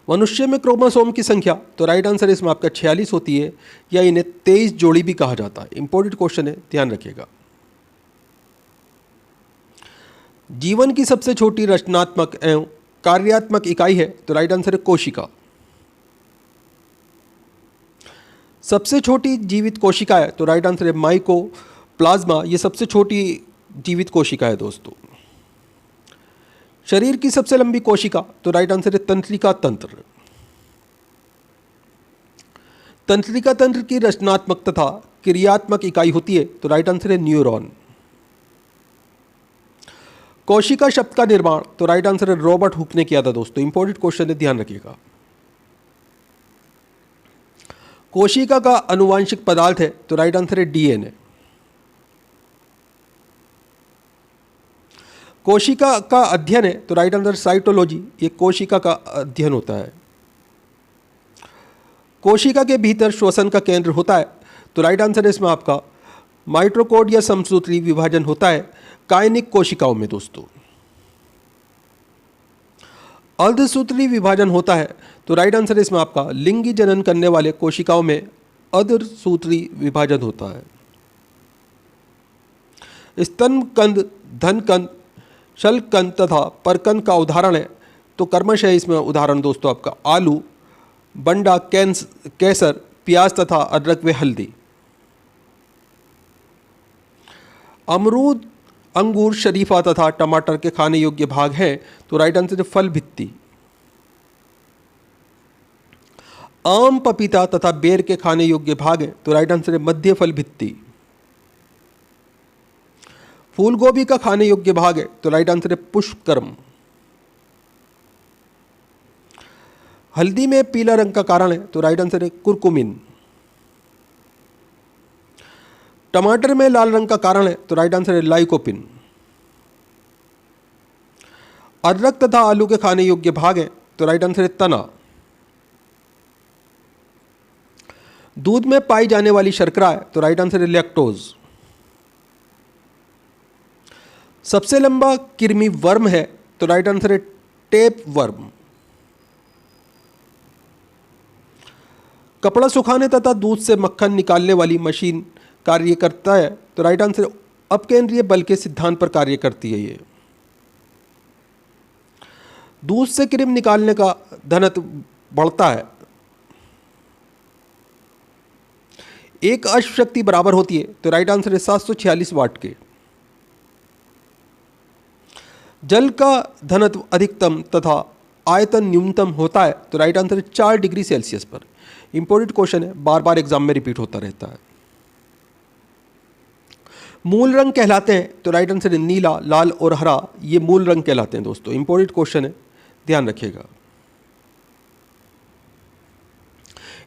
मनुष्य में क्रोमोसोम की संख्या, तो राइट आंसर इसमें आपका 46 होती है या इन्हें 23 जोड़ी भी कहा जाता है। इंपॉर्टेंट क्वेश्चन है, ध्यान रखिएगा। जीवन की सबसे छोटी रचनात्मक एवं कार्यात्मक इकाई है, तो राइट आंसर है कोशिका। सबसे छोटी जीवित कोशिका है, तो राइट आंसर है माइकोप्लाज्मा, ये सबसे छोटी जीवित कोशिका है दोस्तों। शरीर की सबसे लंबी कोशिका, तो राइट आंसर है तंत्रिका तंत्र। तंत्रिका तंत्र की रचनात्मक तथा क्रियात्मक इकाई होती है, तो राइट आंसर है न्यूरॉन। कोशिका शब्द का निर्माण, तो राइट आंसर है रॉबर्ट हुक ने किया था दोस्तों। इंपॉर्टेंट क्वेश्चन है, ध्यान रखिएगा। कोशिका का अनुवांशिक पदार्थ है, तो राइट आंसर है डीएनए। कोशिका का अध्ययन है, तो राइट आंसर साइटोलॉजी, ये कोशिका का अध्ययन होता है। कोशिका के भीतर श्वसन का केंद्र होता है, तो राइट आंसर है इसमें आपका माइटोकॉन्ड्रिया, समसूत्री विभाजन होता है कायनिक कोशिकाओं में दोस्तों। अर्धसूत्री विभाजन होता है, तो राइट आंसर इसमें आपका लिंगी जनन करने वाले कोशिकाओं में अर्धसूत्री विभाजन होता है। स्तनकंद, धनकंद, शल्ककंद तथा परकंद का उदाहरण है, तो कर्मश है इसमें उदाहरण दोस्तों आपका आलू, बंडा, केसर, प्याज तथा अदरक व हल्दी। अमरूद, अंगूर, शरीफा तथा टमाटर के खाने योग्य भाग हैं, तो राइट आंसर है फल भित्ति। आम, पपीता तथा बेर के खाने योग्य भाग हैं, तो राइट आंसर है मध्य फल भित्ति। फूल गोभी का खाने योग्य भाग है, तो राइट आंसर है पुष्पक्रम। हल्दी में पीला रंग का कारण है, तो राइट आंसर है कुरकुमिन। टमाटर में लाल रंग का कारण है, तो राइट आंसर है लाइकोपिन। अदरक तथा आलू के खाने योग्य भाग है, तो राइट आंसर है तना। दूध में पाई जाने वाली शर्करा है, तो राइट आंसर है लैक्टोज। सबसे लंबा कृमि वर्म है, तो राइट आंसर है टेप वर्म। कपड़ा सुखाने तथा दूध से मक्खन निकालने वाली मशीन कार्य करता है, तो राइट आंसर अपकेंद्रीय बल के सिद्धांत पर कार्य करती है। ये दूध से क्रीम निकालने का घनत्व बढ़ता है। एक अश्व शक्ति बराबर होती है, तो राइट आंसर है 746 वाट के। जल का घनत्व अधिकतम तथा आयतन न्यूनतम होता है, तो राइट आंसर है 4 डिग्री सेल्सियस पर। इंपॉर्टेंट क्वेश्चन है, बार बार एग्जाम में रिपीट होता रहता है। मूल रंग कहलाते हैं, तो राइट आंसर है नीला, लाल और हरा, ये मूल रंग कहलाते हैं दोस्तों। इंपॉर्टेंट क्वेश्चन है, ध्यान रखिएगा।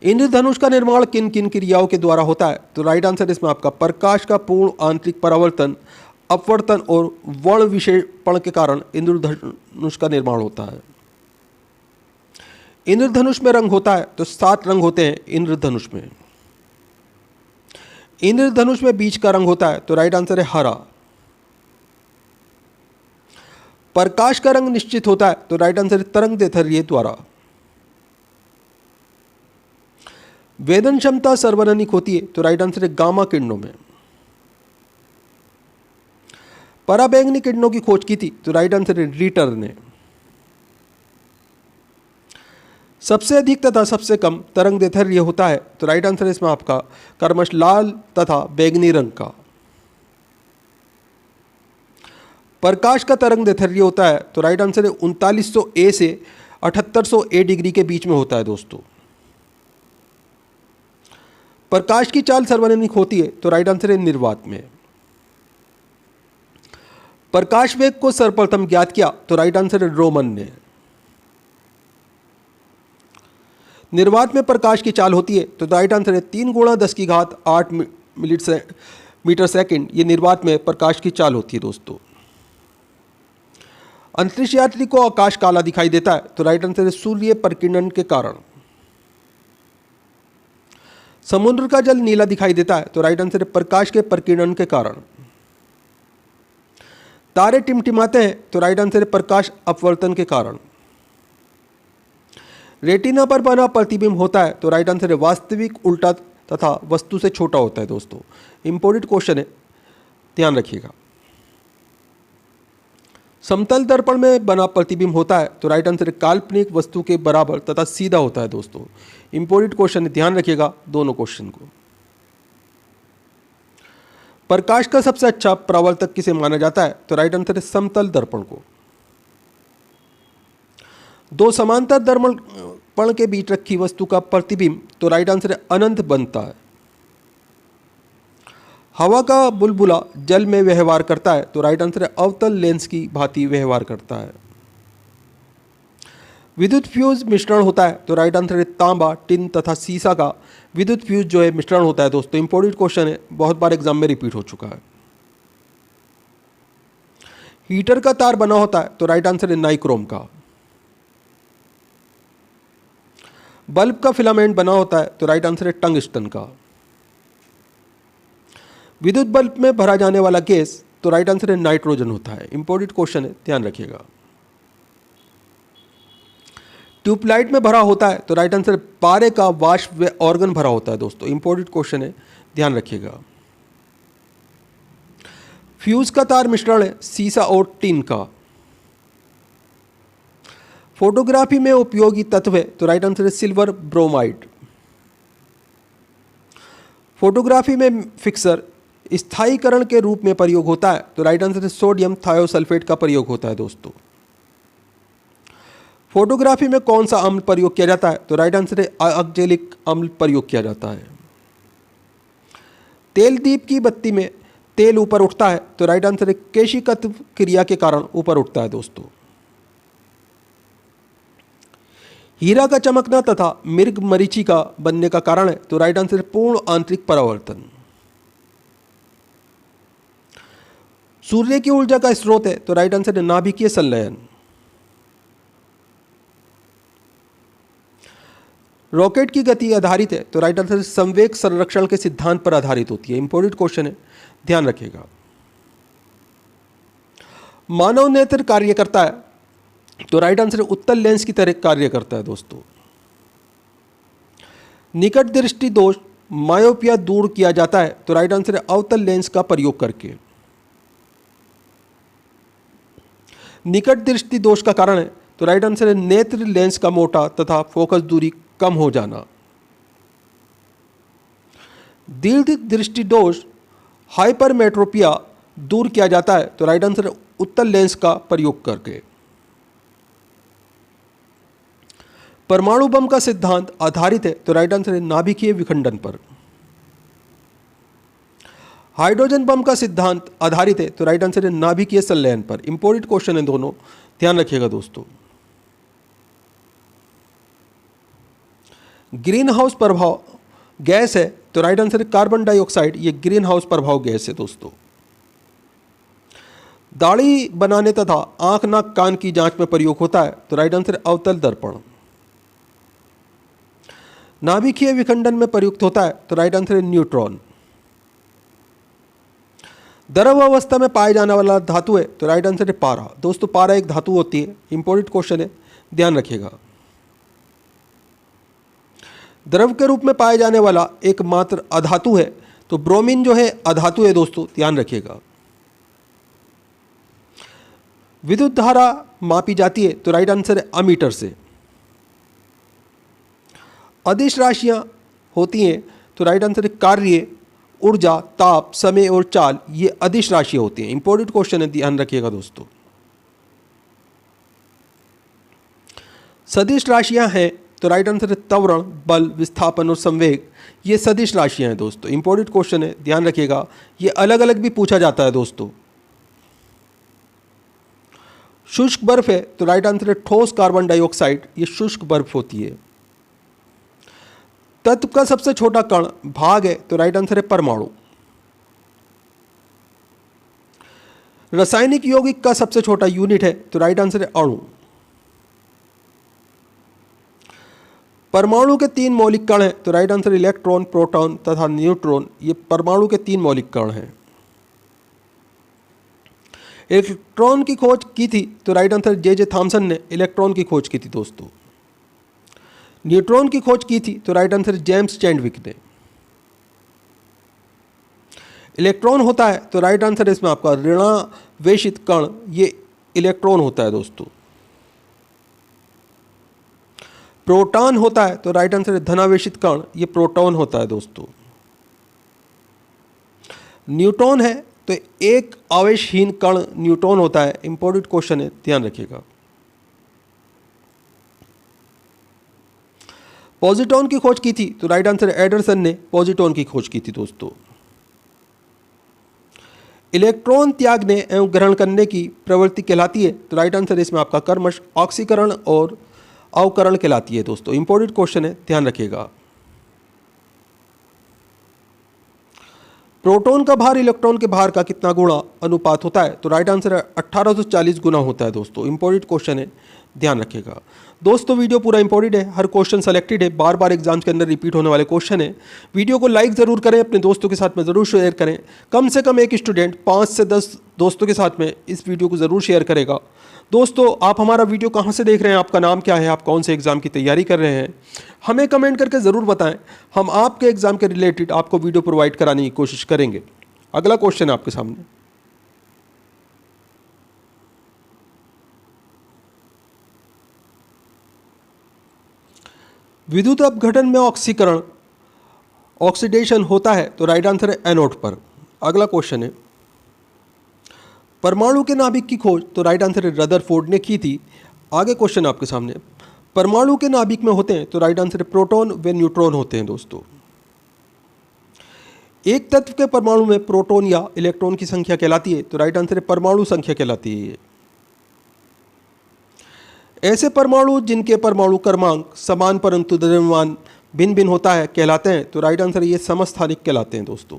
इंद्रधनुष का निर्माण किन किन क्रियाओं के द्वारा होता है, तो राइट आंसर इसमें आपका प्रकाश का पूर्ण आंतरिक परावर्तन, अपवर्तन और वर्ण विक्षेपण के कारण इंद्रधनुष का निर्माण होता है। इंद्रधनुष में रंग होता है, तो 7 रंग होते हैं इंद्रधनुष में। इंद्रधनुष में बीच का रंग होता है, तो राइट आंसर है हरा। प्रकाश का रंग निश्चित होता है, तो राइट आंसर है तरंग दैर्ध्य द्वारा। वेदन क्षमता सर्वनिक होती है, तो राइट आंसर है गामा किरणों में। पराबैंगनी किरणों की खोज की थी, तो राइट आंसर है रीटर ने। सबसे अधिक तथा सबसे कम तरंग दैर्ध्य होता है, तो राइट आंसर है इसमें आपका कर्मश लाल तथा बैंगनी रंग का। प्रकाश का तरंग दैर्ध्य होता है, तो राइट आंसर है 3900 ए से 7800 ए डिग्री के बीच में होता है दोस्तों। प्रकाश की चाल सर्वनिक होती है, तो राइट आंसर है निर्वात में। प्रकाश वेग को सर्वप्रथम ज्ञात किया, तो राइट आंसर है रोमन ने। निर्वात में प्रकाश की चाल होती है, तो राइट आंसर है 3 × 10⁸ मीटर सेकंड, ये निर्वात में प्रकाश की चाल होती है दोस्तों। अंतरिक्ष यात्री को आकाश काला दिखाई देता है, तो राइट आंसर है सूर्य प्रकीर्णन के कारण। समुद्र का जल नीला दिखाई देता है, तो राइट आंसर है प्रकाश के प्रकीर्णन के कारण। तारे टिमटिमाते हैं, तो राइट आंसर है प्रकाश अपवर्तन के कारण। रेटिना पर बना प्रतिबिंब होता है, तो राइट आंसर है वास्तविक, उल्टा तथा वस्तु से छोटा होता है दोस्तों। इंपॉर्टेंट क्वेश्चन है, ध्यान रखिएगा। समतल दर्पण में बना प्रतिबिंब होता है, तो राइट आंसर है काल्पनिक वस्तु के बराबर तथा सीधा होता है दोस्तों। इंपॉर्टेंट क्वेश्चन है, ध्यान रखिएगा दोनों क्वेश्चन को। प्रकाश का सबसे अच्छा परावर्तक किसे माना जाता है, तो राइट आंसर है समतल दर्पण को। 2 समांतर दर्पण के बीच रखी वस्तु का प्रतिबिंब, तो राइट आंसर है अनंत बनता है। हवा का बुलबुला जल में व्यवहार करता है, तो राइट आंसर है अवतल लेंस की भांति व्यवहार करता है। विद्युत फ्यूज मिश्रण होता है, तो राइट आंसर है तांबा, टिन तथा सीसा का विद्युत फ्यूज जो है मिश्रण होता है दोस्तों। इंपॉर्टेंट क्वेश्चन है, बहुत बार एग्जाम में रिपीट हो चुका है। हीटर का तार बना होता है, तो राइट आंसर है नाइक्रोम का। बल्ब का फिलामेंट बना होता है, तो राइट आंसर है टंगस्टन का। विद्युत बल्ब में भरा जाने वाला गैस, तो राइट आंसर है नाइट्रोजन होता है। इंपॉर्टेंट क्वेश्चन है, ध्यान रखिएगा। ट्यूबलाइट में भरा होता है, तो राइट आंसर है पारे का वाष्प व ऑर्गन भरा होता है दोस्तों। इंपॉर्टेंट क्वेश्चन है, ध्यान रखिएगा। फ्यूज का तार मिश्रण है सीसा और टिन का। फोटोग्राफी में उपयोगी तत्व है, तो राइट आंसर है सिल्वर ब्रोमाइड। फोटोग्राफी में फिक्सर स्थायीकरण के रूप में प्रयोग होता है, तो राइट आंसर है सोडियम थायोसल्फेट का प्रयोग होता है दोस्तों। फोटोग्राफी में कौन सा अम्ल प्रयोग किया जाता है, तो राइट आंसर है ऑक्जेलिक अम्ल प्रयोग किया जाता है। तेल दीप की बत्ती में तेल ऊपर उठता है, तो राइट आंसर है केशिकत्व क्रिया के कारण ऊपर उठता है दोस्तों। हीरा का चमकना तथा मृग मरीचिका बनने का कारण है, तो राइट आंसर है पूर्ण आंतरिक परावर्तन। सूर्य की ऊर्जा का स्रोत है, तो राइट आंसर है नाभिकीय संलयन। रॉकेट की गति आधारित है, तो राइट आंसर संवेग संरक्षण के सिद्धांत पर आधारित होती है। इंपॉर्टेंट क्वेश्चन है, ध्यान रखिएगा। मानव नेत्र कार्य करता है, तो राइट आंसर उत्तल लेंस की तरह कार्य करता है दोस्तों। निकट दृष्टि दोष मायोपिया दूर किया जाता है, तो राइट आंसर है अवतल लेंस का प्रयोग करके। निकट दृष्टि दोष का कारण है, तो राइट आंसर है नेत्र लेंस का मोटा तथा फोकस दूरी कम हो जाना। दीर्घ दृष्टि दोष हाइपरमेट्रोपिया दूर किया जाता है, तो राइट आंसर है उत्तल लेंस का प्रयोग करके। परमाणु बम का सिद्धांत आधारित है, तो राइट आंसर है नाभिकीय विखंडन पर। हाइड्रोजन बम का सिद्धांत आधारित है, तो राइट आंसर है नाभिकीय संलयन पर। इंपॉर्टेंट क्वेश्चन है दोनों, ध्यान रखिएगा दोस्तों। ग्रीन हाउस प्रभाव गैस है, तो राइट आंसर है कार्बन डाइऑक्साइड। ये ग्रीन हाउस प्रभाव गैस है दोस्तों। दाढ़ी बनाने तथा आंख नाक कान की जांच में प्रयोग होता है, तो राइट आंसर है अवतल दर्पण। नाभिकीय विखंडन में प्रयुक्त होता है, तो राइट आंसर है न्यूट्रॉन। द्रव अवस्था में पाए जाने वाला धातु है, तो राइट आंसर है पारा। दोस्तों पारा एक धातु होती है। इंपॉर्टेंट क्वेश्चन है, ध्यान रखिएगा। द्रव के रूप में पाए जाने वाला एकमात्र अधातु है, तो ब्रोमीन जो है अधातु है दोस्तों, ध्यान रखिएगा। विद्युत धारा मापी जाती है, तो राइट आंसर है अमीटर से। अदिश राशियां होती हैं, तो राइट आंसर है कार्य, ऊर्जा, ताप, समय और चाल। ये अदिश राशियां होती हैं। इंपॉर्टेंट क्वेश्चन है, ध्यान रखिएगा दोस्तों। सदिश राशियां हैं, तो राइट आंसर है त्वरण, बल, विस्थापन और संवेग। ये सदिश राशियां हैं दोस्तों। इंपॉर्टेंट क्वेश्चन है, ध्यान रखिएगा। ये अलग अलग भी पूछा जाता है दोस्तों। शुष्क बर्फ है, तो राइट आंसर है ठोस कार्बन डाइऑक्साइड। ये शुष्क बर्फ होती है। तत्व का सबसे छोटा कण भाग है, तो राइट आंसर है परमाणु। रासायनिक यौगिक का सबसे छोटा यूनिट है, तो राइट आंसर है अणु। परमाणु के 3 मौलिक कण हैं, तो राइट आंसर इलेक्ट्रॉन, प्रोटॉन तथा न्यूट्रॉन। ये परमाणु के 3 मौलिक कण हैं। इलेक्ट्रॉन की खोज की थी, तो राइट आंसर जे थॉमसन ने इलेक्ट्रॉन की खोज की थी दोस्तों। न्यूट्रॉन की खोज की थी, तो राइट आंसर जेम्स चैडविक ने। इलेक्ट्रॉन होता है, तो राइट आंसर इसमें आपका ऋणावेशित कण, ये इलेक्ट्रॉन होता है दोस्तों। प्रोटॉन होता है, तो राइट आंसर है धनावेशित कण, ये प्रोटॉन होता है दोस्तों। न्यूट्रॉन है, तो एक आवेशहीन कण न्यूट्रॉन होता है। इंपॉर्टेंट क्वेश्चन है, ध्यान रखिएगा। पॉजिट्रॉन की खोज की थी, तो राइट आंसर एडरसन ने पॉजिट्रॉन की खोज की थी दोस्तों। इलेक्ट्रॉन त्यागने एवं ग्रहण करने की प्रवृत्ति कहलाती है? तो राइट आंसर इसमें आपका कर्मश ऑक्सीकरण और अवकरण कहलाती है दोस्तों। इंपॉर्टेंट क्वेश्चन है, ध्यान रखिएगा। प्रोटॉन का भार इलेक्ट्रॉन के भार का कितना गुणा अनुपात होता है? तो राइट आंसर है 1840 गुना होता है दोस्तों। इंपॉर्टेंट क्वेश्चन है, ध्यान रखिएगा दोस्तों। वीडियो पूरा इंपॉर्टेंट है, हर क्वेश्चन सेलेक्टेड है, बार बार एग्जाम्स के अंदर रिपीट होने वाले क्वेश्चन है। वीडियो को लाइक ज़रूर करें, अपने दोस्तों के साथ में ज़रूर शेयर करें। कम से कम एक स्टूडेंट 5 से 10 दोस्तों के साथ में इस वीडियो को ज़रूर शेयर करेगा। दोस्तों, आप हमारा वीडियो कहाँ से देख रहे हैं, आपका नाम क्या है, आप कौन से एग्ज़ाम की तैयारी कर रहे हैं, हमें कमेंट करके ज़रूर बताएं। हम आपके एग्ज़ाम के रिलेटेड आपको वीडियो प्रोवाइड कराने की कोशिश करेंगे। अगला क्वेश्चन है आपके सामने। विद्युत अपघटन में ऑक्सीकरण ऑक्सीडेशन होता है? तो राइट आंसर है एनोड पर। अगला क्वेश्चन है, परमाणु के नाभिक की खोज? तो राइट आंसर है रदरफोर्ड ने की थी। आगे क्वेश्चन आपके सामने, परमाणु के नाभिक में होते हैं? तो राइट आंसर है प्रोटॉन व न्यूट्रॉन होते हैं दोस्तों। एक तत्व के परमाणु में प्रोटॉन या इलेक्ट्रॉन की संख्या कहलाती है? तो राइट आंसर है परमाणु संख्या कहलाती है ये। ऐसे परमाणु जिनके परमाणु क्रमांक समान परंतु द्रव्यमान भिन्न भिन्न होता है कहलाते हैं? तो राइट आंसर ये समस्थानिक कहलाते हैं दोस्तों।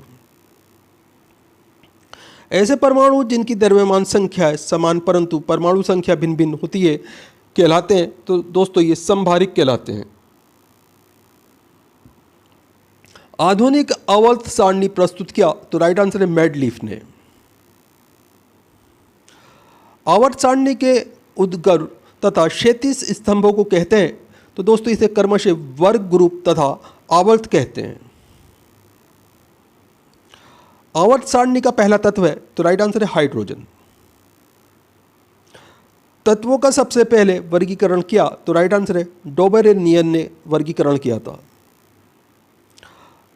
ऐसे परमाणु जिनकी द्रव्यमान संख्या समान परंतु परमाणु संख्या भिन्न भिन्न होती है कहलाते हैं? तो दोस्तों ये समभारिक कहलाते हैं। आधुनिक आवर्त सारणी प्रस्तुत किया? तो राइट आंसर है मेडलीफ ने। आवर्त सारणी के उद्गर तथा क्षैतिज स्तंभों को कहते हैं? तो दोस्तों इसे क्रमशः वर्ग ग्रुप तथा आवर्त कहते हैं। आवर्त सारणी का पहला तत्व है? तो राइट आंसर है हाइड्रोजन। तत्वों का सबसे पहले वर्गीकरण किया? तो राइट आंसर है डोबेरेनियन ने वर्गीकरण किया था।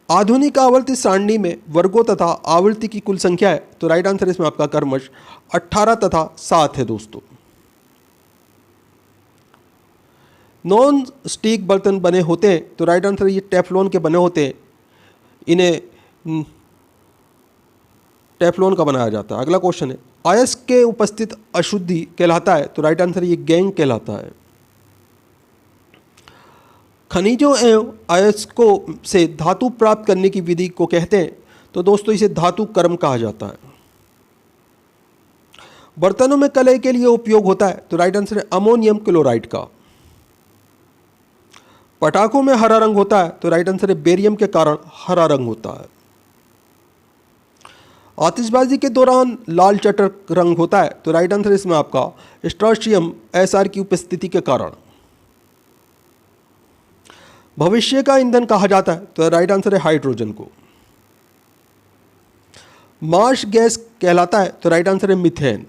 आधुनिक आवर्ती सारणी में वर्गों तथा आवृत्ति की कुल संख्या है? तो राइट आंसर इसमें आपका क्रमश 18 तथा 7 है दोस्तों। नॉन स्टिक बर्तन बने होते हैं? तो राइट आंसर ये टेफ्लॉन के बने होते हैं, इन्हें टेफ्लॉन का बनाया जाता है। अगला क्वेश्चन है, अयस्क के उपस्थित अशुद्धि कहलाता है? तो राइट आंसर ये गैंग कहलाता है। खनिजों एवं अयस्कों से धातु प्राप्त करने की विधि को कहते हैं? तो दोस्तों इसे धातु कर्म कहा जाता है। बर्तनों में कलय के लिए उपयोग होता है? तो राइट आंसर है अमोनियम क्लोराइड का। पटाखों में हरा रंग होता है? तो राइट आंसर है बेरियम के कारण हरा रंग होता है। आतिशबाजी के दौरान लाल चटक रंग होता है? तो राइट आंसर इसमें आपका स्ट्रोंशियम एसआर की उपस्थिति के कारण। भविष्य का ईंधन कहा जाता है? तो राइट आंसर है हाइड्रोजन को। मार्श गैस कहलाता है? तो राइट आंसर है मीथेन।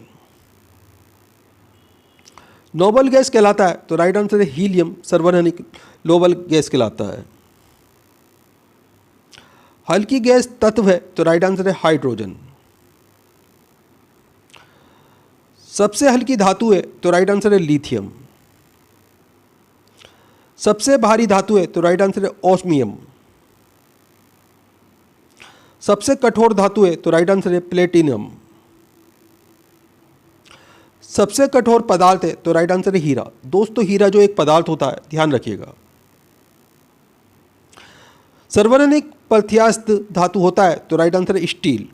नोबल गैस कहलाता है? तो राइट आंसर है हीलियम सर्वनिक नोबल गैस कहलाता है। हल्की गैस तत्व है? तो राइट आंसर है हाइड्रोजन। सबसे हल्की धातु है? तो राइट आंसर है लिथियम। सबसे भारी धातु है? तो राइट आंसर है ओस्मियम। सबसे कठोर धातु है? तो राइट आंसर है प्लेटिनम। सबसे कठोर पदार्थ है? तो राइट आंसर है हीरा। दोस्तों हीरा जो एक पदार्थ होता है, ध्यान रखिएगा। सर्वनिक प्रत्यास्थ धातु होता है? तो राइट आंसर है स्टील।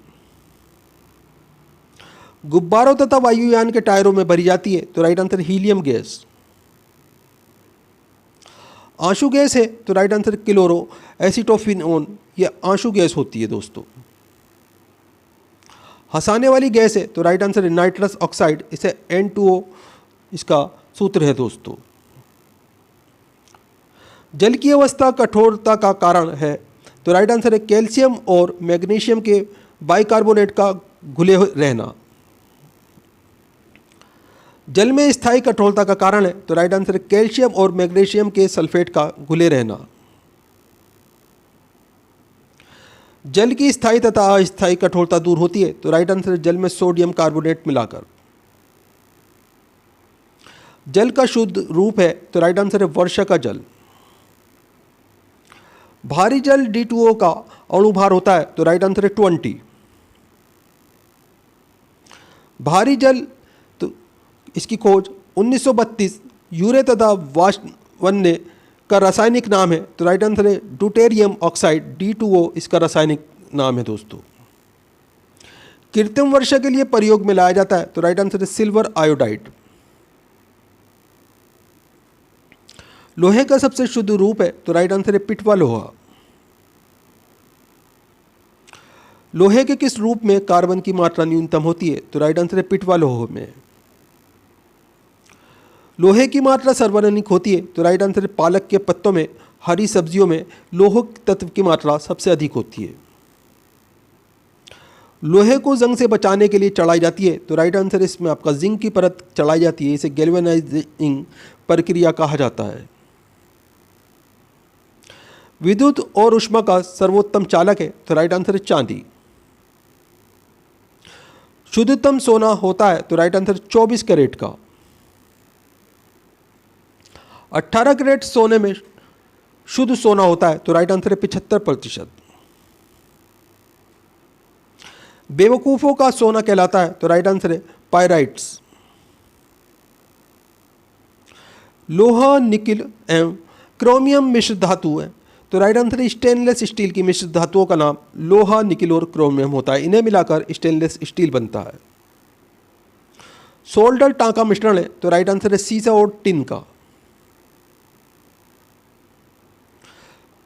गुब्बारों तथा वायुयान के टायरों में भरी जाती है? तो राइट आंसर हीलियम गैस। आंसू गैस है? तो राइट आंसर क्लोरो एसिटोफिनोन, ये आंसू गैस होती है दोस्तों। हंसाने वाली गैस है? तो राइट आंसर है नाइट्रस ऑक्साइड, इसे N2O इसका सूत्र है दोस्तों। जल की अवस्था कठोरता का कारण है? तो राइट आंसर है कैल्शियम और मैग्नीशियम के बाइकार्बोनेट का घुले रहना। जल में स्थायी कठोरता का कारण है? तो राइट आंसर है कैल्शियम और मैग्नीशियम के सल्फेट का घुले रहना। जल की स्थायी तथा अस्थायी कठोरता दूर होती है? तो राइट आंसर है जल में सोडियम कार्बोनेट मिलाकर। जल का शुद्ध रूप है? तो राइट आंसर है वर्षा का जल। भारी जल D2O का अणुभार होता है? तो राइट आंसर है 20। भारी जल, तो इसकी खोज 1932 यूरे तथा वाशवन ने का रासायनिक नाम है, तो राइट आंसर है ड्यूटेरियम ऑक्साइड, D2O इसका रासायनिक नाम है दोस्तों। कृत्रिम वर्षा के लिए प्रयोग में लाया जाता है, तो राइट आंसर है सिल्वर आयोडाइड। लोहे का सबसे शुद्ध रूप है, तो राइट आंसर है पिटवा लोहा। लोहे के किस रूप में कार्बन की मात्रा न्यूनतम होती है, तो राइट आंसर है पिटवा लोहे में। लोहे की मात्रा सर्वाधिक होती है, तो राइट आंसर है पालक के पत्तों में, हरी सब्जियों में लोह तत्व की मात्रा सबसे अधिक होती है। लोहे को जंग से बचाने के लिए चढ़ाई जाती है, तो राइट आंसर इसमें आपका जिंक की परत चढ़ाई जाती है, इसे गैल्वेनाइजिंग प्रक्रिया कहा जाता है। विद्युत और ऊष्मा का सर्वोत्तम चालक है, तो राइट आंसर है चांदी। शुद्धतम सोना होता है, तो राइट आंसर 24 कैरेट का। 18 कैरेट सोने में शुद्ध सोना होता है, तो राइट आंसर है 75%। बेवकूफों का सोना कहलाता है, तो राइट आंसर है पायराइट्स। लोहा, निकिल एवं क्रोमियम मिश्र धातु है, तो राइट आंसर है स्टेनलेस स्टील की मिश्र धातुओं का नाम लोहा, निकिल और क्रोमियम होता है, इन्हें मिलाकर स्टेनलेस स्टील बनता है। सोल्डर टांका मिश्रण है, तो राइट आंसर है सीसा और टिन का।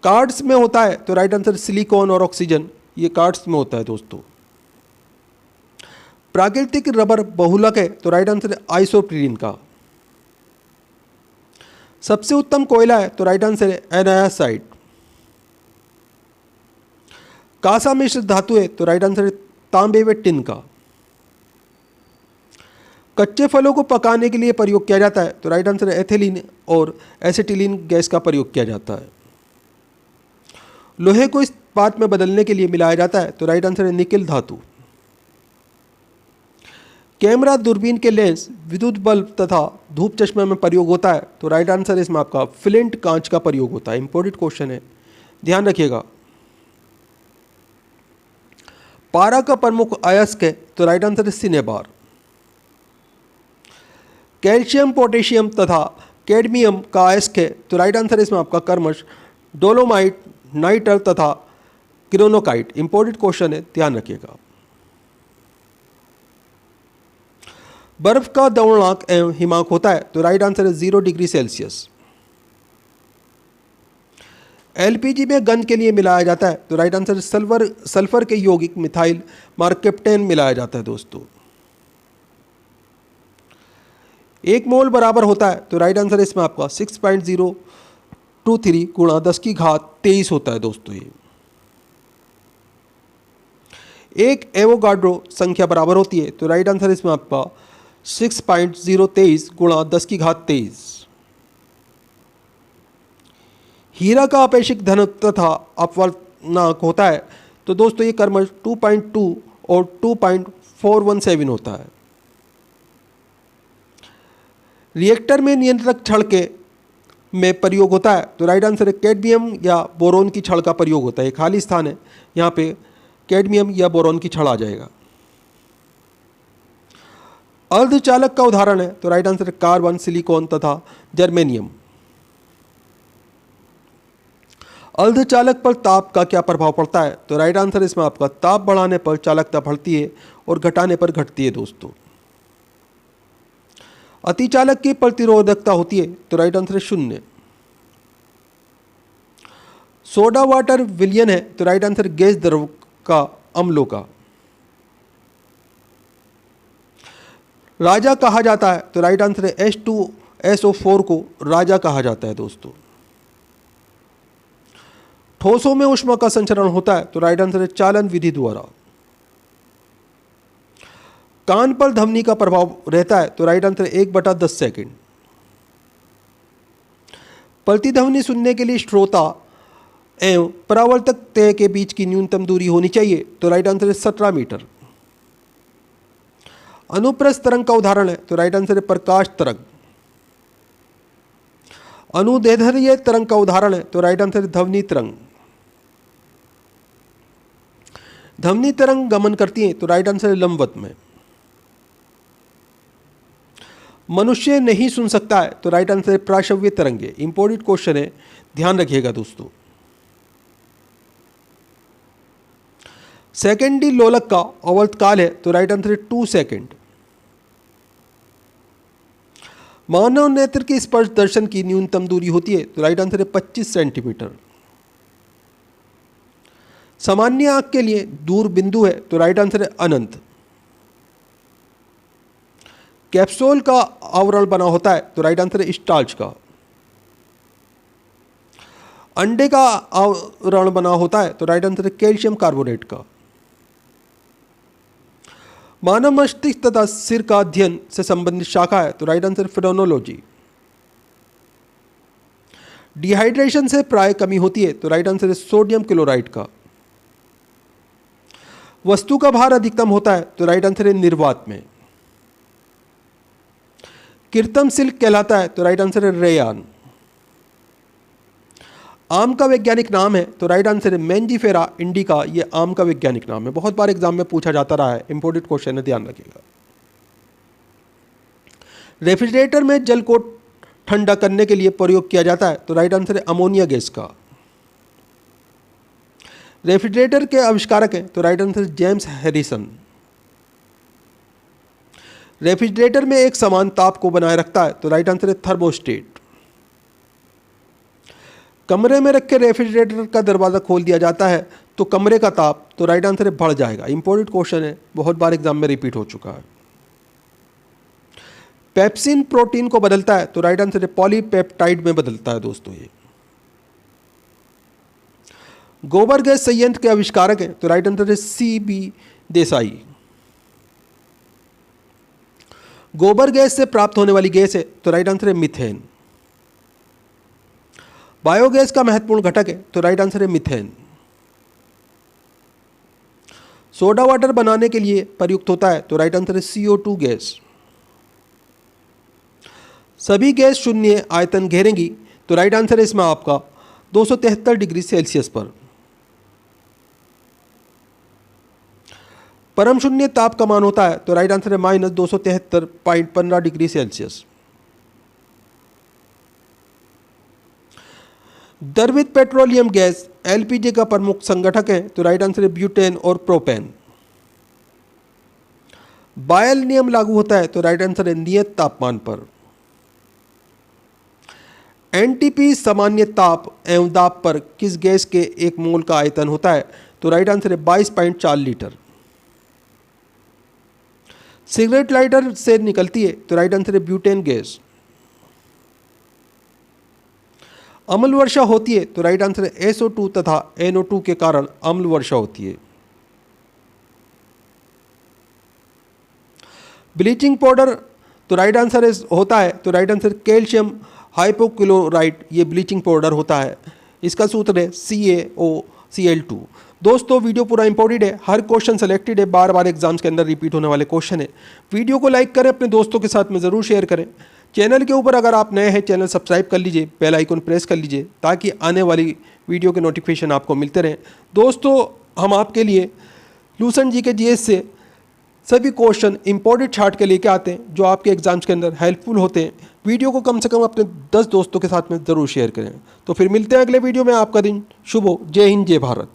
कार्ड्स में होता है, तो राइट आंसर सिलिकॉन और ऑक्सीजन, ये कार्ड्स में होता है दोस्तों। प्राकृतिक रबर बहुलक है, तो राइट आंसर है आइसोप्रीन का। सबसे उत्तम कोयला है, तो राइट आंसर है एनायासाइट। कांसा मिश्र धातु है, तो राइट आंसर है तांबे व टिन का। कच्चे फलों को पकाने के लिए प्रयोग किया जाता है, तो राइट आंसर है एथिलीन और एसिटिलीन गैस का प्रयोग किया जाता है। लोहे को इस्पात में बदलने के लिए मिलाया जाता है, तो राइट आंसर है निकिल धातु। कैमरा, दूरबीन के लेंस, विद्युत बल्ब तथा धूप चश्मे में प्रयोग होता है, तो राइट आंसर इसमें आपका फ्लिंट कांच का प्रयोग होता है। इंपॉर्टेंट क्वेश्चन है, ध्यान रखिएगा। पारा का प्रमुख अयस्क है, तो राइट आंसर है सिनेबार। कैल्शियम, पोटेशियम तथा कैडमियम का अयस्क है, तो राइट आंसर इसमें आपका कर्मश डोलोमाइट, नाइटर तथा क्रोनोकाइट। इंपॉर्टेंट क्वेश्चन है, ध्यान रखिएगा। बर्फ का द्रवणांक एवं हिमांक होता है, तो राइट आंसर है 0 डिग्री सेल्सियस। एलपीजी में गंध के लिए मिलाया जाता है, तो राइट आंसर सल्फर के यौगिक मिथाइल मार्केप्टेन मिलाया जाता है दोस्तों। 1 मोल बराबर होता है, तो राइट आंसर इसमें आपका 6.023 गुणा 10 की घात 23 होता है दोस्तों। ये एक एवोगाड्रो संख्या बराबर होती है, तो राइट आंसर इसमें आपका 6.023 गुणा 10 की घात 23। हीरा का अपेक्षित घनत्व तथा अपवर्तनांक होता है, तो दोस्तों ये कर्मश 2.2 और 2.417 होता है। रिएक्टर में नियंत्रक छड़ के में प्रयोग होता है, तो राइट आंसर है कैडमियम या बोरोन की छड़ का प्रयोग होता है। खाली स्थान है, यहाँ पे कैडमियम या बोरोन की छड़ आ जाएगा। अर्धचालक का उदाहरण है, तो राइट आंसर है कार्बन, सिलिकॉन तथा जर्मेनियम। अर्धचालक पर ताप का क्या प्रभाव पड़ता है, तो राइट आंसर इसमें आपका ताप बढ़ाने पर चालकता बढ़ती है और घटाने पर घटती है दोस्तों। अतिचालक की प्रतिरोधकता होती है, तो राइट आंसर है 0। सोडा वाटर विलयन है, तो राइट आंसर गैस द्रव का अम्लों का। राजा कहा जाता है, तो राइट आंसर है H2SO4 को राजा कहा जाता है दोस्तों। ठोसों में ऊष्मा का संचरण होता है, तो राइट आंसर है चालन विधि द्वारा। कान पर ध्वनि का प्रभाव रहता है, तो राइट आंसर 1/10 सेकेंड। प्रतिध्वनि सुनने के लिए श्रोता एवं परावर्तक तय के बीच की न्यूनतम दूरी होनी चाहिए, तो राइट आंसर है 17 मीटर। अनुप्रस्थ तरंग का उदाहरण है, तो राइट आंसर है प्रकाश तरंग। अनुदैर्ध्य तरंग का उदाहरण है, तो राइट आंसर है ध्वनि तरंग। ध्वनि तरंग गमन करती है, तो राइट आंसर है लंबवत में। मनुष्य नहीं सुन सकता है, तो राइट आंसर है प्राश्रव्य तरंगे। इंपॉर्टेंट क्वेश्चन है, ध्यान रखिएगा दोस्तों। सेकेंडी लोलक का अवर्त काल है, तो राइट आंसर है 2 सेकेंड। मानव नेत्र की स्पर्श दर्शन की न्यूनतम दूरी होती है, तो राइट आंसर है 25 सेंटीमीटर। सामान्य आंख के लिए दूर बिंदु है, तो राइट आंसर है अनंत। कैप्सूल का आवरण बना होता है, तो राइट आंसर है स्टार्च का। अंडे का आवरण बना होता है, तो राइट आंसर है कैल्शियम कार्बोनेट का। मानव मस्तिष्क तथा सिर का अध्ययन से संबंधित शाखा है, तो राइट आंसर फ्रेनोलॉजी। डिहाइड्रेशन से प्राय कमी होती है, तो राइट आंसर है सोडियम क्लोराइड का। वस्तु का भार अधिकतम होता है, तो राइट आंसर है निर्वात में। कृत्रिम सिल्क कहलाता है, तो राइट आंसर है रेयान। आम का वैज्ञानिक नाम है, तो राइट आंसर है मैंजीफेरा इंडिका। ये आम का वैज्ञानिक नाम है, बहुत बार एग्जाम में पूछा जाता रहा है, इंपॉर्टेंट क्वेश्चन है, ध्यान रखिएगा। रेफ्रिजरेटर में जल को ठंडा करने के लिए प्रयोग किया जाता है, तो राइट आंसर है अमोनिया गैस का। रेफ्रिजरेटर के आविष्कारक हैं, तो right answer James Harrison. Refrigerator में एक समान ताप को बनाए रखता है, तो राइट आंसर है थर्मोस्टेट। कमरे में रखे रेफ्रिजरेटर का दरवाज़ा खोल दिया जाता है, तो कमरे का ताप, तो राइट आंसर है बढ़ जाएगा। इंपॉर्टेंट क्वेश्चन है, बहुत बार एग्जाम में रिपीट हो चुका है। पेप्सिन प्रोटीन को बदलता है, तो राइट आंसर है पॉलीपेप्टाइड में बदलता है दोस्तों ये। गोबर गैस संयंत्र के आविष्कारक हैं, तो राइट आंसर है CB देसाई। गोबर गैस से प्राप्त होने वाली गैस है, तो राइट आंसर है मीथेन। बायोगैस का महत्वपूर्ण घटक है, तो राइट आंसर है मीथेन। सोडा वाटर बनाने के लिए प्रयुक्त होता है, तो राइट आंसर है CO2 गैस। सभी गैस शून्य आयतन घेरेंगी, तो राइट आंसर है इसमें आपका 273 डिग्री सेल्सियस पर। परम शून्य ताप का मान होता है, तो राइट आंसर है -273.15 डिग्री सेल्सियस। द्रवित पेट्रोलियम गैस LPG का प्रमुख संगठक है, तो राइट आंसर है ब्यूटेन और प्रोपेन। बायल नियम लागू होता है, तो राइट आंसर है नियत तापमान पर। NTP सामान्य ताप एवं दाब पर किस गैस के 1 मोल का आयतन होता है, तो राइट आंसर है 22.4 लीटर। सिगरेट लाइटर से निकलती है, तो राइट आंसर है ब्यूटेन गैस। अम्ल वर्षा होती है, तो राइट आंसर है SO2 तथा NO2 के कारण अम्ल वर्षा होती है। ब्लीचिंग पाउडर, तो राइट आंसर होता है, तो राइट आंसर कैल्शियम हाइपोक्लोराइड, ये ब्लीचिंग पाउडर होता है। इसका सूत्र है CaOCl2। दोस्तों वीडियो पूरा इंपॉर्टेंट है, हर क्वेश्चन सेलेक्टेड है, बार बार एग्जाम्स के अंदर रिपीट होने वाले क्वेश्चन है। वीडियो को लाइक करें, अपने दोस्तों के साथ में ज़रूर शेयर करें। चैनल के ऊपर अगर आप नए हैं, चैनल सब्सक्राइब कर लीजिए, बेल आइकन प्रेस कर लीजिए, ताकि आने वाली वीडियो के नोटिफिकेशन आपको मिलते रहें। दोस्तों हम आपके लिए लूसेंट GK GS से सभी क्वेश्चन इंपॉर्टेंट चार्ट के लेके आते हैं, जो आपके एग्जाम्स के अंदर हेल्पफुल होते हैं। वीडियो को कम से कम अपने 10 दोस्तों के साथ में ज़रूर शेयर करें। तो फिर मिलते हैं अगले वीडियो में। आपका दिन शुभ हो। जय हिंद, जय भारत।